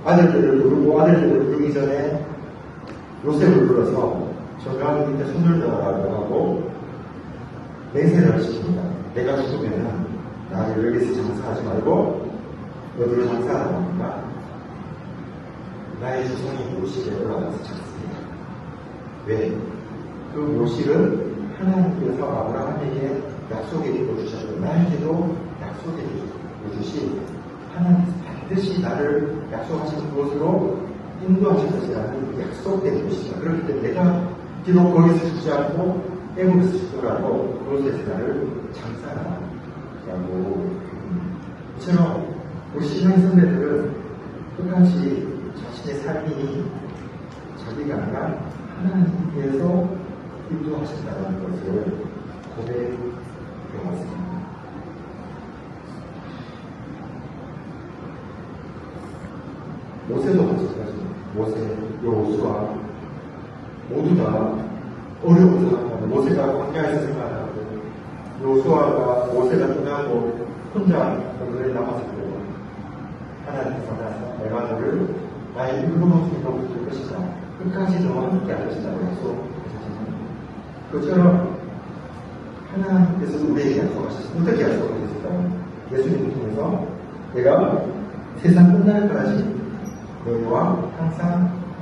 아들들을 부르기 전에 요셉을 불러서 저가 밑에 손을 들어가라고 하고 맹세를 시킵니다. 내가 죽으면 나를 여기서 장사하지 말고 어디로 장사하라고 합니까? 나의 주성이 모시게 올라가서 찾습니다. 왜? 그 모실은 하나님께서 아브라함에게 약속해 주셨고 나에게도 약속해 주듯이 하나님께서 반드시 나를 약속하신 곳으로 인도하실 것이라는 약속된 곳이다. 그렇기 때문에 내가 비록 거기서 죽지 않고 애국에서 죽더라도 그곳에서 나를 장사하라고. 이처럼 우리 신앙 선배들은 끝까지 자신의 삶이 자기가 아니라 하나님께서 인도하신다는 것을 고백해 왔습니다. 모세도 마찬가지입니다. 모세, 여호수아 모두 다 어려운 상황입니다. 모세가 광야에서 생활하고 여호수아가 모세가 떠나고 혼자 거기에 남았을 때 하나님께서 나서 내가 너를 나의 일부러 힘으로 붙을 것이다. 끝까지 너와 함께 할 것이라고 약속하셨잖아요. 그처럼 하나님께서 우리에게 약속하셨어요. 어떻게 약속하셨을까요? 예수님을 통해서 내가 세상 끝날까지 너희와 항상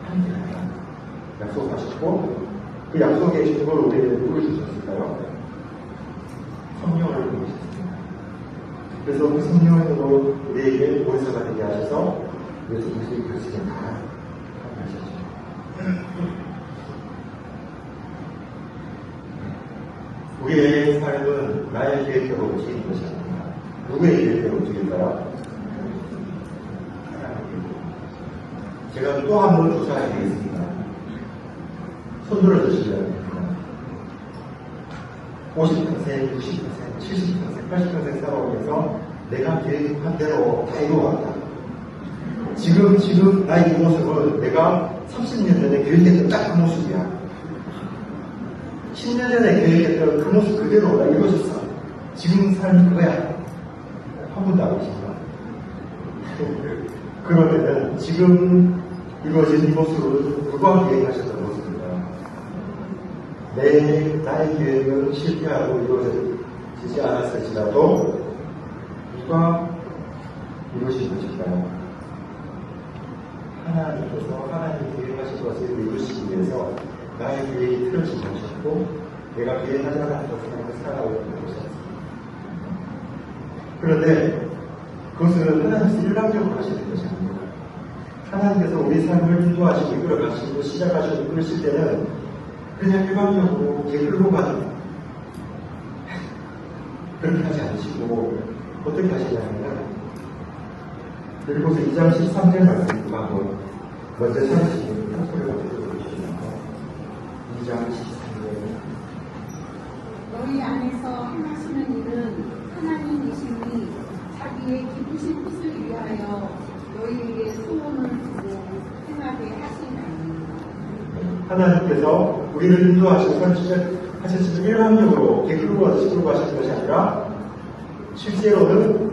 함께하리라 약속하셨고 그 약속의 증거를 우리에게 누굴 주셨을까요? 성령을 보내셨습니다. 그래서 그 성령으로 우리에게 모세가 되게 하셔서 예수 그리스도의 결실을 다 하셨죠. 우리의 삶은 나의 계획대로 움직이는 것이 아닙니다. 누구의 계획대로 움직일까요? 제가 또 한 번 조사해 드리겠습니다. 손 들어주시면 됩니다. 50%, 60%, 70%, 80% 살아오면서 내가 계획한 대로 다 이루어왔다. 지금 나의 이 모습은 내가 30년 전에 계획했던 딱 그 모습이야. 10년 전에 계획했던 그 모습 그대로 나 이루어졌어. 지금 삶이 그거야. 한 번도 안 계신가? 그러면은 지금 이루어진 이 모습은 누가 계획하셨던 모습입니다. 나의 계획은 실패하고 이루어지지 않았을지라도 누가 이루신 것일까요? 하나님께서 하나님 계획하신 것을 이루시기 위해서 나의 계획이 틀어지지 않으셨고 내가 계획하지 않았던 삶을 살아오고 있는 것이었습니다. 그런데 그것을 하나님께서 일방적으로 하시는 것이 아닙니다. 하나님께서 우리 삶을 인도하시고 이끌어가시고 시작하시고 이끌으실 때는 그냥 일방적으로 끌고 가는 그렇게 하지 않으시고 어떻게 하시냐면 그리고서 2장 13절 말씀을 한번 먼저 찾으시면 소리가 들려주시면 2장 13절 너희 안에서 행하시는 일은 하나님이시니 자기의 기쁘신 뜻을 위하여 너희에게 소원을 주고 행하게 하시나니. 하나님께서 우리를 인도하시고 하셨으면 일방적으로 끌고 가시는 것이 아니라 실제로는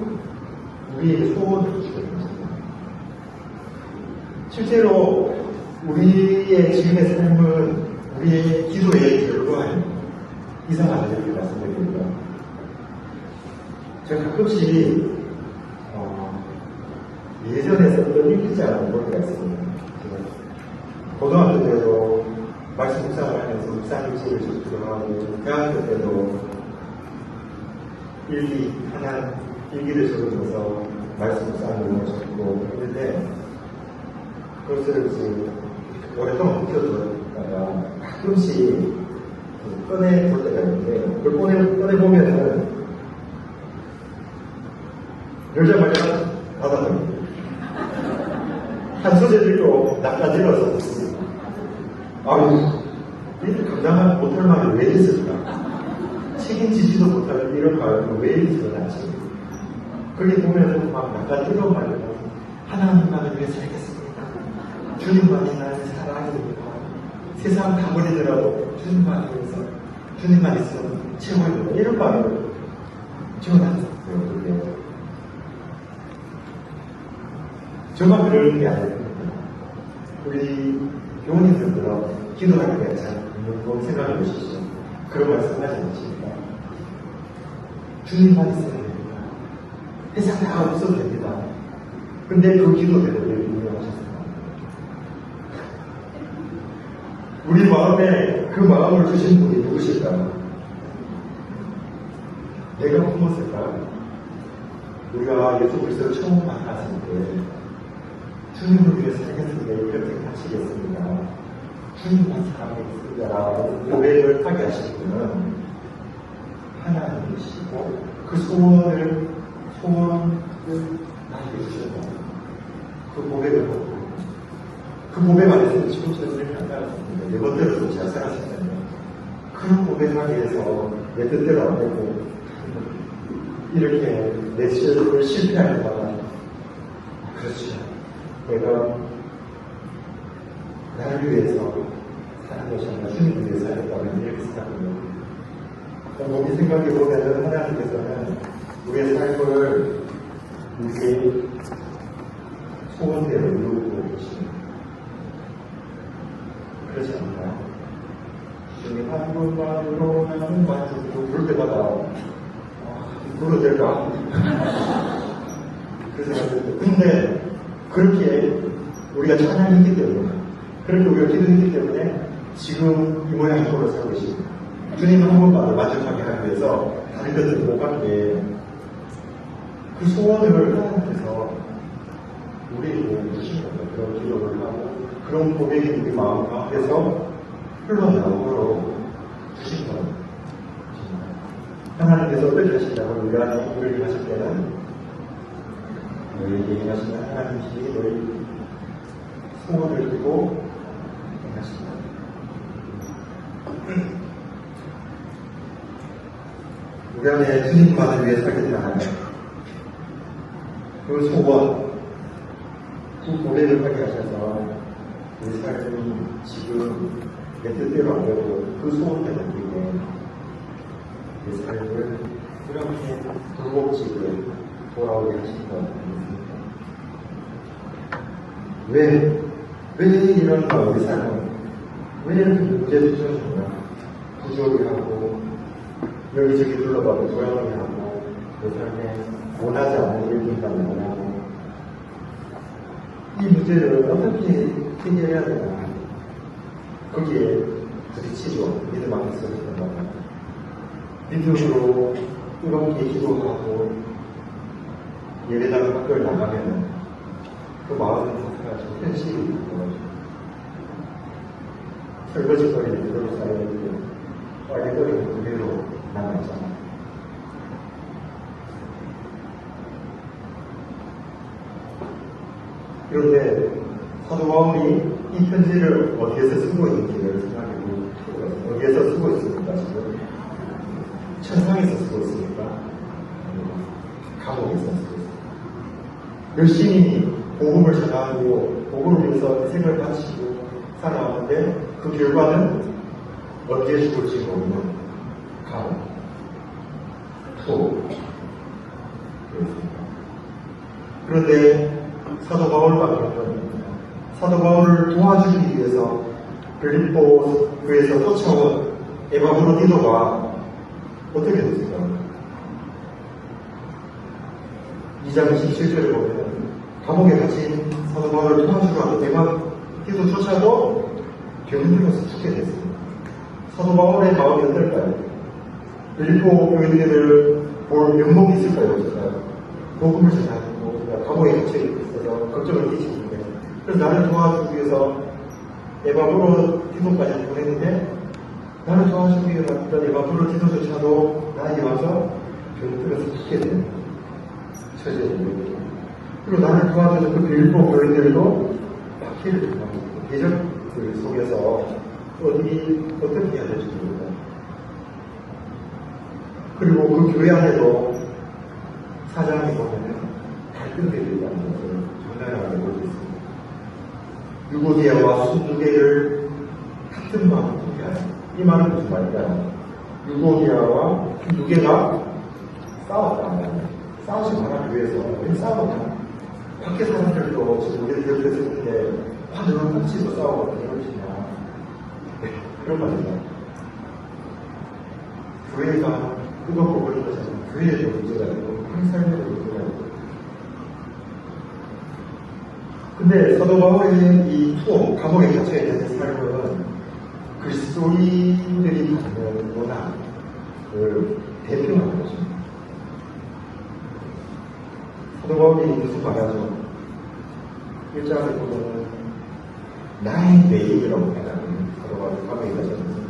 우리에게 소원을 주시는 것입니다. 실제로 우리의 지금의 삶은 우리의 기도의 결과예요. 이상하죠, 이렇게 말씀드립니다. 제가 가끔씩 예전에 썼던 읽히지 않은 노래가 있습니다. 고등학교 때도 말씀 묵상을 하면서 묵상일지를 쭉 들어가고 대학교 때도 일기를 적으면서 말씀 묵상을 적고 했는데 그것을 이제 오랫동안 묵혀두었다가 가끔씩 꺼내볼 때가 있는데, 그걸 꺼내보면은, 열자마자 닫아버립니다. 한 소재들도 낚아질러서 있습니다. 아유, 이렇게 감당 못할 말이 왜 있을까? 책임지지도 못할 이런 말이 왜 있을까? 거기 보면 막 낚아질러 말이고, 하나님만을 위해 살겠습니다. 주님만이 나의 사랑입니다. 세상 다 버리더라도 주님만 위해서, 주님만 있으면 최고입니다. 이런 말을 전하셨어요. 저만 그러는 게 아니에요. 우리 교우님들도 기도할 때 잘 한번 생각해 보시죠. 그런 말씀 하지 않으십니까? 주님만 있어야 됩니다. 세상 다 없어도 됩니다. 근데 그 기도대로 유명하셨습니다. 우리 마음에 그 마음을 주신 분이 누구실까요? 내가 품었을까요? 우리가 예수 그리스도를 처음 만났을 때 주님을 위해 살겠습니다. 이렇게 하시겠습니다. 주님만 사랑하겠습니다. 라고 고백을 하게 하신 분은 하나님이시고 그 소원을 나에게 주셨다. 그 고백을 하고 그 고백 안에서 지금 저희들이 만나봤습니다. 내 멋대로 잘 살았습니다. 그런 고백하기 위해서 내 뜻대로 안 되고 이렇게 내 시절을 실패하는 거나 그렇죠. 내가 나를 위해서 사는 것이 아니라 주님을 위해 살겠다면 이렇게 생각합니다. 우리 생각해보면 하나님께서는 우리의 삶을 우리의 소원대로 이루고 계십니다. 그렇지 않나요? 주님 한 분만으로 나는 만족으로 부를 때마다 불러도 될까? 그 생각을 근데 그렇게 우리가 찬양했기 때문에 그렇게 우리가 기도했기 때문에 지금 이 모양으로 살고 계십니다. 주님 한 분만을 만족하게 하기 위해서 다른 것들을 못 갖게 그 소원을 하나님께서 우리에게 주신 겁니다. 그런 기도를 하고 그런 고백이 우리 마음 가운데서 흘러나오도록 주신 겁니다. 하나님께서 어떻게 하신다고 우리를 하실 때는 너희에게 하시는 하나님이 너희 소원을 두고 하신다. 우리 안에 주님만을 위해 살겠다는 그 소원, 그 고백을 하게 하셔서 우리 삶이 지금 내 뜻대로 안 되고 그 소원대로 우리에게 내 삶을 이렇게 굴곡지게 돌아오게 하신 것 같습니다. 왜 이런가 우리 삶은 왜 이렇게 문제투성인가 부조리 하고 여기저기 둘러봐도 조용히 하고 내 삶에 원하지 않는 일들만 일어나고 이 문제를 어떻게 해결해야 되나 거기에 부딪히죠. 믿음 앞에서 믿음으로 뜨겁게 기도하고 예배당 학교를 나가면 그 마음의 상태가 좀 현실이 되어가지고 설거지거리는 그대로 쌓여있고 빨래거리는 그대로 남아있잖아요. 그런데 사도 바울이 이 편지를 어디에서 쓰고 있는지를 생각해보고 어디에서 쓰고 있습니까? 지금 천상에서 쓰고 있습니까? 감옥에서 쓰고 있습니다. 열심히 복음을 전하고 복음을 위해서 생을 바치고 살아왔는데 그 결과는 언제 죽을지 모르는 감옥, 투 그런데 사도 바울밖에 없습니다. 사도 바울을 도와주기 위해서 빌립보 교회에서 쫓아온 에바브로디도가 어떻게 됐을까요? 2장 27절을 보면 감옥에 갇힌 사도 바울을 도와주러 하던 에바브로디도 쫓아도 병이 들어서 죽게 됐습니다. 사도 바울의 마음이 어떨까요? 빌립보 교인들을 볼 면목이 있을까요? 없을까요? 복음을 전하고 감옥에 갇혀 있어서 걱정을 끼치는데 그래서 나를 도와주기 위해서 에바브로디도까지 보냈는데 나는 좋아하시기에 봤더니 앞으로 지도조차도 나에게 와서 별들어서 죽게 되는 처지예요. 그리고 나를 도와주는 그 일부 교인들도 바퀴를 들어가고 대적들 속에서 어떻게 해야 될지 모르고 그리고 그 교회 안에도 사장이 보면은 갈등들이 있다는 것을 정당하게 보고 있습니다. 유고디아와 순두개를 같은 마음으로 통해하여 이 말은 무슨 말일까요? 유고디아와 순두개가 싸웠다. 싸우지 마라 교회에서 왜 싸웠냐? 밖에 사람들도 지금 우리 교회에서 있는데 화두는 혹시도 싸우고 어떻게 그러시냐? 그런 말입니다. 교회가 뜨겁고 그런 것이 아니라 교회에도 문제가 있고 우리 삶에도 문제가 있고 근데 사도 바울의 이 투어, 감옥에 갇혀 있는 삶은 그리스도인들이 갖는 문화를 대표하는 것입니다. 사도 바울이 무슨 말하죠? 1장을 보면 나의 메인이라고 말하는 사도 바울이 감옥에 갇혔는데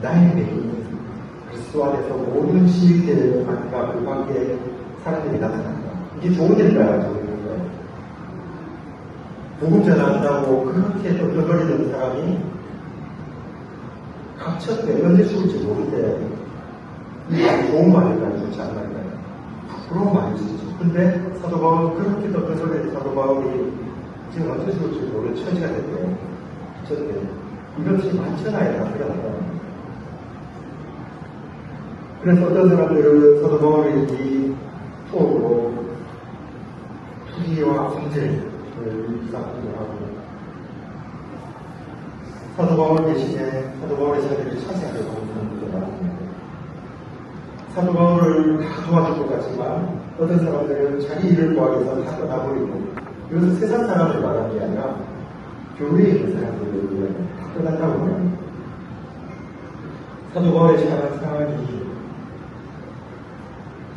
나의 메인은 그리스도 안에서 모든 시위대를 아까 그 밖에 사람들이 나타난다. 이게 좋은 일인가요? 좋은 일인가요? 복음 전한다고 그렇게 던져버리는 사람이 갇혔대. 언제 죽을지 모르대. 이 말이 좋은 말일까요? 좋지 않은 말일까요? 부러운 말일 수 있죠. 근데 사도 바울은 그렇게 던져버리는 사도 바울이 지금 언제 죽을지 모르는 처지가 됐대요. 갇혔대. 이것이 만천하에 다 드러났다. 그래서 어떤 사람들은 사도 바울의 이 투어로 투기와 범죄를 일상으로 하고 사도 바울 대신에 사도 바울의 자리를 차지하려고 하는 사람들도 많습니다. 사도 바울을 다 도와줄 것 같지만 어떤 사람들은 자기 일을 구하기 다 떠나버리고 이것은 세상 사람을 말하는 게 아니라 교회에 있는 사람들을 위해 다 떠난다고 합니다. 사도 바울의 처한 상황이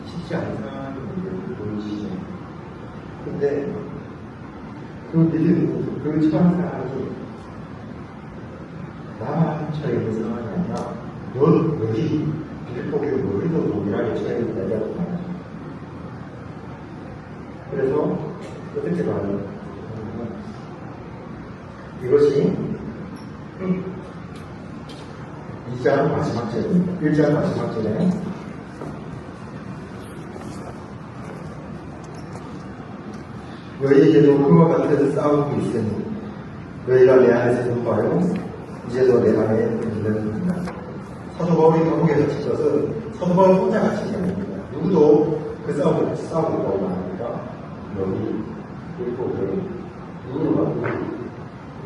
쉽지 않은 상황이 보이시죠. 근데 그 믿음, 그 처한 상황이 나만 처해 있는 상황이 아니라 너희 빌립보교회 너희도 동일하게 처해 있다고 말하죠. 그래서 어떻게 말하냐? 이것이 2장 마지막 절입니다. 1장 마지막 절에 너희에게도 그와 같은 싸움이 있으니 너희가 내 안에서 눈봐요 이제도 내 안에 있는다. 사도 바울이 감옥에 갇힌 것은 사도 바울 혼자 갇힌 게 아닙니다. 누구도 그 싸움을 같이 싸우고 있다고 말합니다. 너희 그리고 누구를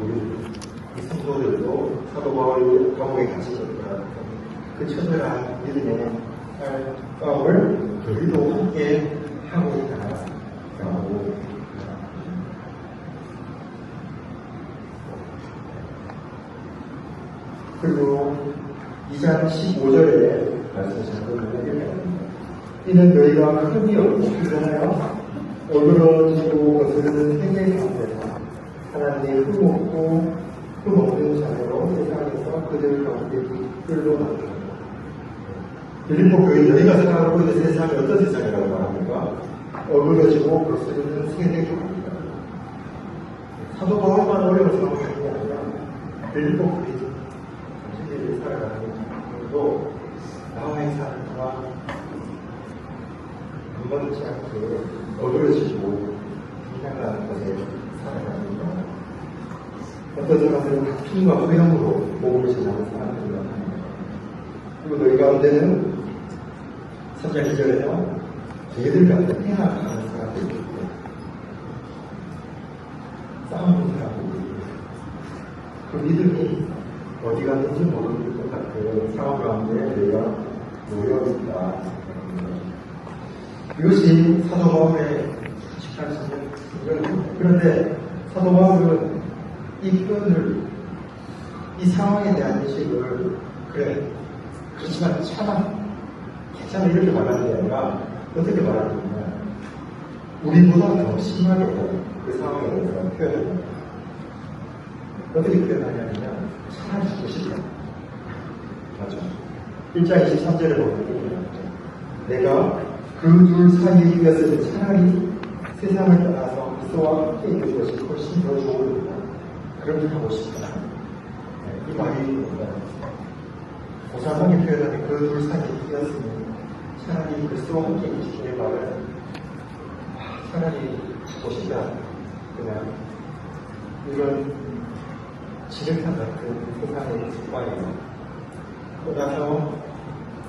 우리 성도들도 사도 바울이 감옥에 갇혔던 그 처절한 믿음의 싸움을 우리도 함께 하고 있다라고 그리고 2장 15절에 말씀 잠깐만 이렇게 합니다. 이는 너희가 흠이 없고 그러나요? 어그러지고 거스르는 세계 가운데서 하나님의 흠없고 흠없는 자녀로 세상에서 그들 가운데 이끌로 나타납니다. 빌립보 교회 너희가 생각하고 있는 세상이 어떤 세상이라고 말합니까? 어그러지고 거스르는 세계 가운데입니다. 사도 바울만 어려운 상황이 아니라 빌립보 교회 살아가는 것도 나와의 삶과 한번치 않게 어그러지고 이상한 것에 살아갑니다. 어떤 사람들은 다툼과 후형으로 몸을 지나는 사람들이 나타납니다. 그리고 너희 가운데는 3장 2절에요 걔들 같은 행악하는 사람들이 있고 싸우는 사람들이 있고 그 믿음이 어디 갔는지 모를 것 같은 상황 가운데 내가 놓여있다. 이것이 사도 바울의 솔직한 심정입니다. 그런데 사도 바울은 이 표현을, 이 상황에 대한 인식을, 그래, 그렇지만 참아, 괜찮아, 이렇게 말하는 게 아니라, 어떻게 말하느냐. 우리보다 더 심하게 그 상황에 대해서 표현합니다. 어떻게 표현하냐면, 차라리 죽고 싶다. 1장 23절에 보면 내가 그 둘 사이에 이었을 차라리 세상을 떠나서 그리스도와 함께 있는 것이 훨씬 더 좋으니까 그렇게 하고 싶다. 이 말이 고상하게 표현하는 그 둘 사이에 이었으면 차라리 그리스도와 함께 있는 말을 차라리 하고 싶다. 그냥 이런 지력한 같은 세상의 습관이에요. 떠나서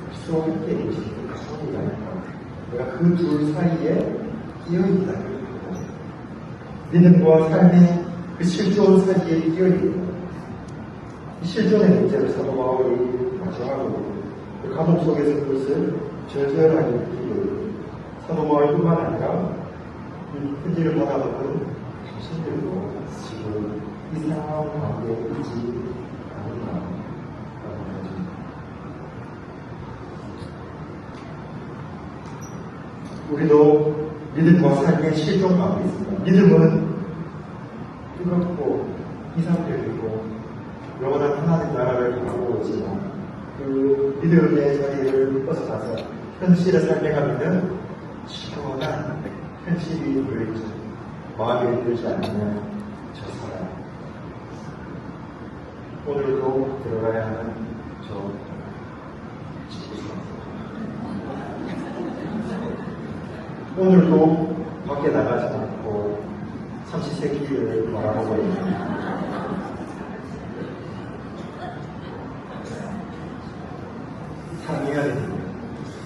그리스도와 함께 있는 그 가성이 아닐까. 내가 그 둘 사이에 끼어있다. 믿음과 삶의 그 실존 사이에 끼어있다. 이 실존의 문제를 사도 바울이 마주하고 그 감옥 속에서 그것을 절절하게 느끼고 사도 바울뿐만 아니라 이 편지를 받아보는 당신들도 지금 이 상황 가운데 있지 않을까. 우리도 믿음과 삶의 실존 가운데 있습니다. 믿음은 뜨겁고 이상적이고 영원한 하나님 나라를 바라보고 있지만 그 믿음의 자리를 벗어나서 현실의 삶에 가면은 시원한 현실이 보이지 마음에 들지 않으면 저 사람 오늘도 들어가야 하는 저 오늘도 밖에 나가지 않고 삼시세끼를 바라보고 있습니다. 사랑해야 됩니다.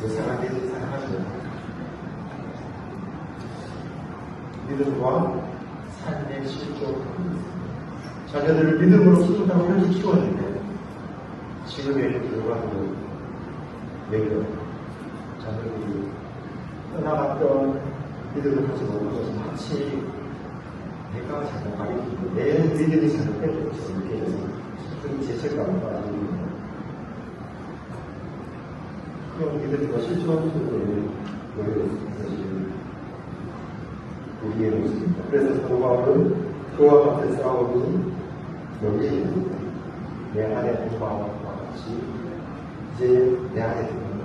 그 사랑해야지 사랑하죠. 믿음과 삶의 실존. 자녀들을 믿음으로 키운다고 그렇게 키웠는데 지금의 결과도 외려 자녀들이 떠나갔던 믿음을 가지고 오는 것은 마치 내가 잘못 가리키고 내 믿음이 잘못된 것처럼 이렇게 해서 슬픈 죄책감을 가지고 있는 그런 믿음과 실존 속에 놓여있는 것이 우리의 모습입니다. 그래서 사도 바울은 그와 같은 싸움이 여기에 있는데 내 안에 있는 바와 같이 이제 내 안에 있는 것.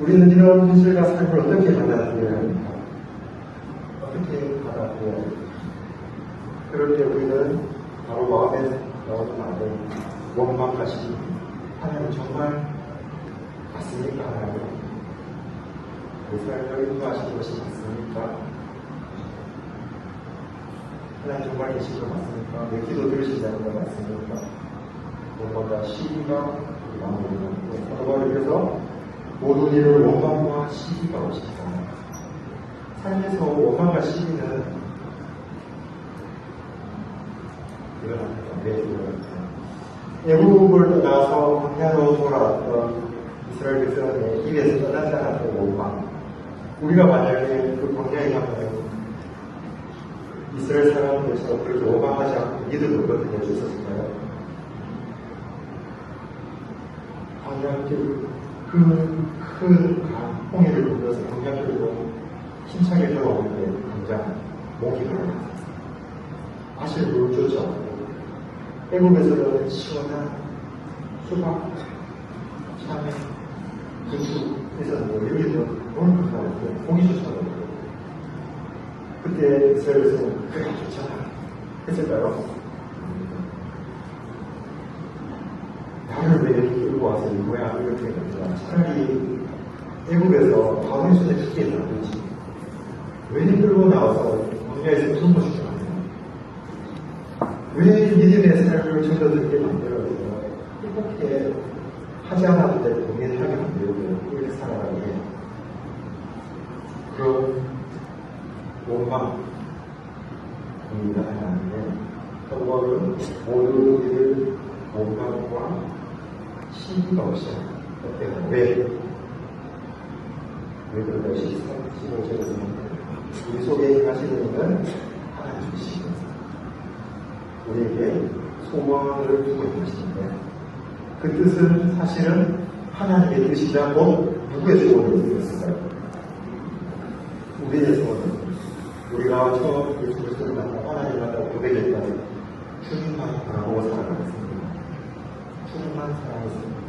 우리는 이런 현실과 삶을 어떻게 받아들여야 합니까? 어떻게 받아들여야 합니까? 그럴 때 우리는 바로 마음에 나오는 말을 원망하시니 하나님 정말 맞습니까? 하나님 그 삶을 인도하신 것이 맞습니까? 하나님 정말 계신 거 맞습니까? 내 기도 들으신다는 거 맞습니까? 원망과 시기가 우리 마음에 있는 사도 바울에서 모든 일을 원망과 시기가 없이다. 삶에서 원망과 시기는 일어납니다. 왜 일어납니까? 애국을 떠나서 광야로 돌아왔던 이스라엘 백성의 입에서 떠나지 않았던 원망. 우리가 만약에 그 광야에 가면 이스라엘 사람들에서 그렇게 원망하지 않고 믿음을 어떻게 해주셨을까요? 광야길 큰 홍해를 건너서 광야길로 힘차게 걸어오는데 당장 목이 걸어갔어요. 마실 물조차 없고 애국에서는 시원한 수박, 참외, 분수에서는 여기는 너무 감사하고 고기조차 없고 그때 이스라엘에서는 그래 좋잖아 했을까요? 나를 왜 이렇게 끌고 와서 이 모양 이렇게 했는가? 차라리 애국에서 바로의 손에 크게 나오지. 왜 끌고 나와서 광야에서 숨어 주지 않냐? 왜 믿음의 삶을 적어들게 만들어서 이렇게 하지 않아도 될 고민하게 만들고 이렇게 살아가게 해? 그런 원망, 고민을 하는데 사도바울은 모든 일을 원망과 시기가 없이 어때요? 왜 그런가? 15절에서 우리 속에 하시는 일은 하나님이시고 우리에게 소망을 두고 계시는데 그 뜻은 사실은 하나님의 뜻이자 곧 누구의 소원을 드렸을까요? 우리의 소원은 우리가 처음 예수 그리스도를 만나 하나님 만나고 고백했다는 주님만 바라보고 살아가겠습니다. 주님만 사랑했습니다.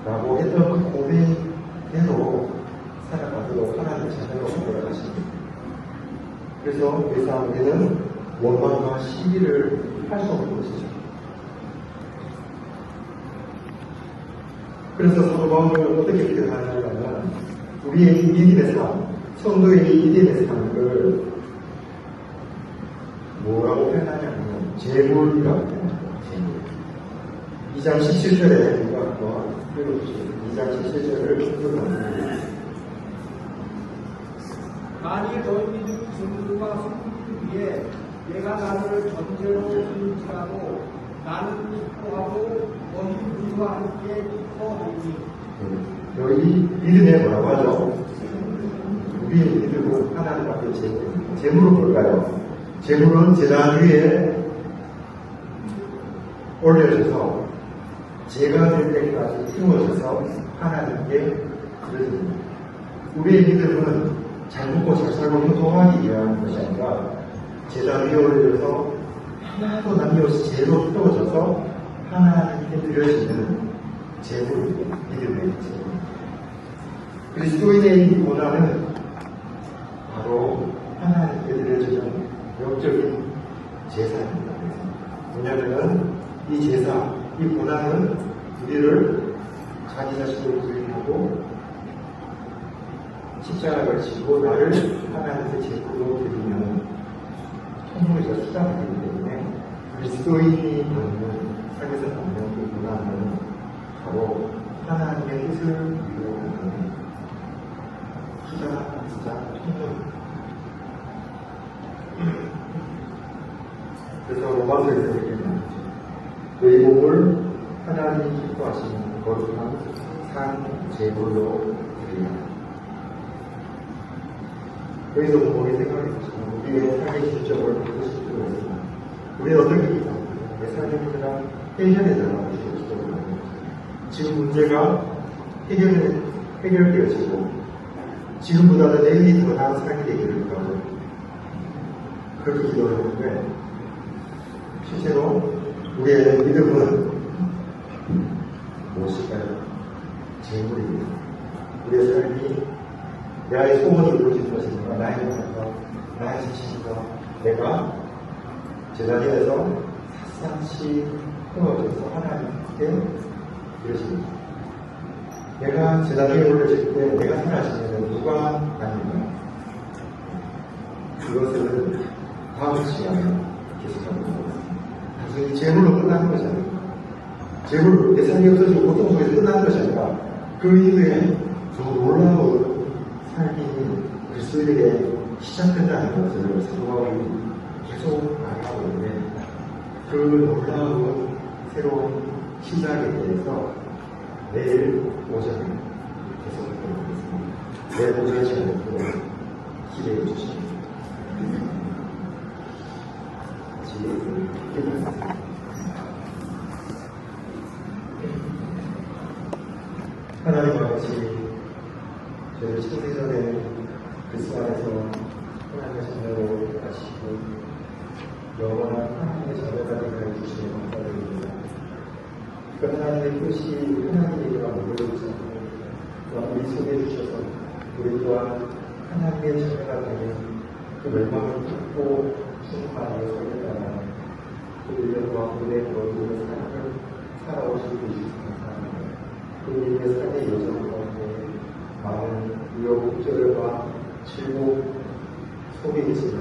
라고 했던 그 고백대로 살아가도록 하나님 자녀로 만들어가십니다. 그래서 그 이상 우리는 원망과 시기를 할 수 없는 것이죠. 그래서 사도 바울은 어떻게 표현하냐면 우리의 이 믿음의 삶, 성도의 이 믿음의 삶을 뭐라고 표현하냐면 재물이라고 표현합니다. 재물. 2장 17절에 누가 한번 읽어주시죠. 2장 17절을 읽어주십니다. 만일 너희 믿음이 진리와 성품을 위해 내가 나를 전제로 드릴지라도 나는 기뻐하고 너희 우리와 함께 기뻐하리니. 여기 믿음에 뭐라고 하죠? 우리의 믿음은 하나님 앞에 재물은 뭘까요? 재물은 제단 위에 올려져서 제가 될 때까지 키워져서 하나님께 드려집니다. 우리의 믿음은 잘 먹고 잘 살고 효도하기 위한 것이 아니라 제단 위에 올려져서 하나도 남겨없이 재로 키워져서 하나님께 드려지는 재물, 믿음의 재물. 그리스도인의 고난은 바로 하나님께 드려지는 영적인 제사입니다. 왜냐하면 이 제사, 이 고난은 우리를 자기 자신을 부인하고 십자가를 지고 나를 하나님께 제물로 드리는 통로이자 수단이기 때문에 그리스도인이 받는 삶에서 받는 그 고난은 바로 하나님의 뜻을 이루어가는 수단 통로입니다. 그래서 로마서에서 이렇게 말하죠. 너희 몸을 하나님이 기뻐하시는 거룩한 산 제물로 드리라. 여기서 보면 생각이 드시면 우리의 삶의 실적을 보실 필요가 있습니다. 우리는 어떻게 기도합니까? 내 삶의 문제가 해결해 달라고 기도를 합니다. 지금 문제가 해결되어지고 지금보다도 내일이 더 나은 삶이 되기를 바라고 그렇게 기도를 했는데 실제로 우리의 믿음은 무엇일까요? 재물입니다. 우리의 삶이 나의 소원이 이루어지는 것입니다. 나의 영광과 나의 지식과 내가 제자리에서 샅샅이 세워져서 하나님께 이루어집니다. 내가 제자리에 올려질 때 내가 살아지면 누가 아닌가? 그것을 다음 시간에 계속하는 겁니다. 단순히 재물로 끝나는 것이 아니라 재물, 내 삶이 없어지고 고통 속에서 끝나는 것이 아니라 그 이후에 더 놀라운 삶이 그리스도에게 시작된다는 것을 사도 바울이 계속 말하고 있는데 그 놀라운 새로운 시작에 대해서 내일 오전에 계속하도록 하겠습니다. 내일 오전 시간에 기대해 주시기 바랍니다. 하나님과 같이 저희를 창세전에 그리스도 안에서 하나님의 자녀로 하시고 영원한 하나님의 자녀가 되게 해주시는 감사드립니다. 그 하나님의 뜻이 하나님에게만 머물러있지 않고 또한 우리 속에 주셔서 우리 또한 하나님의 자녀가 되는 그 멸망을 품고 충만하게 살겠다는 그 일념과 그의 거룩의 삶을 살아오시고 계시기 감사합니다. 그의 삶의 여정 가운데 많은 우여곡절과 질곡 속에 있지만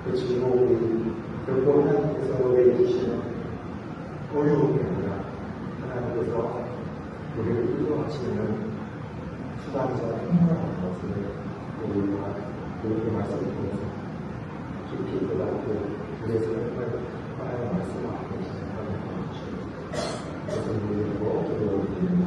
그 질곡이 결코 하나님께서 내주시는 어려움이 아니라 하나님께서 우리를 인도하시는 수단자 행동하는 것을 우리가 그렇게 말씀을 통해서 깊이 깨닫고 우리의 삶을 하나님의 말씀을 앞에 생각하는 것입니다. 그것을 우리로 기도드립니다.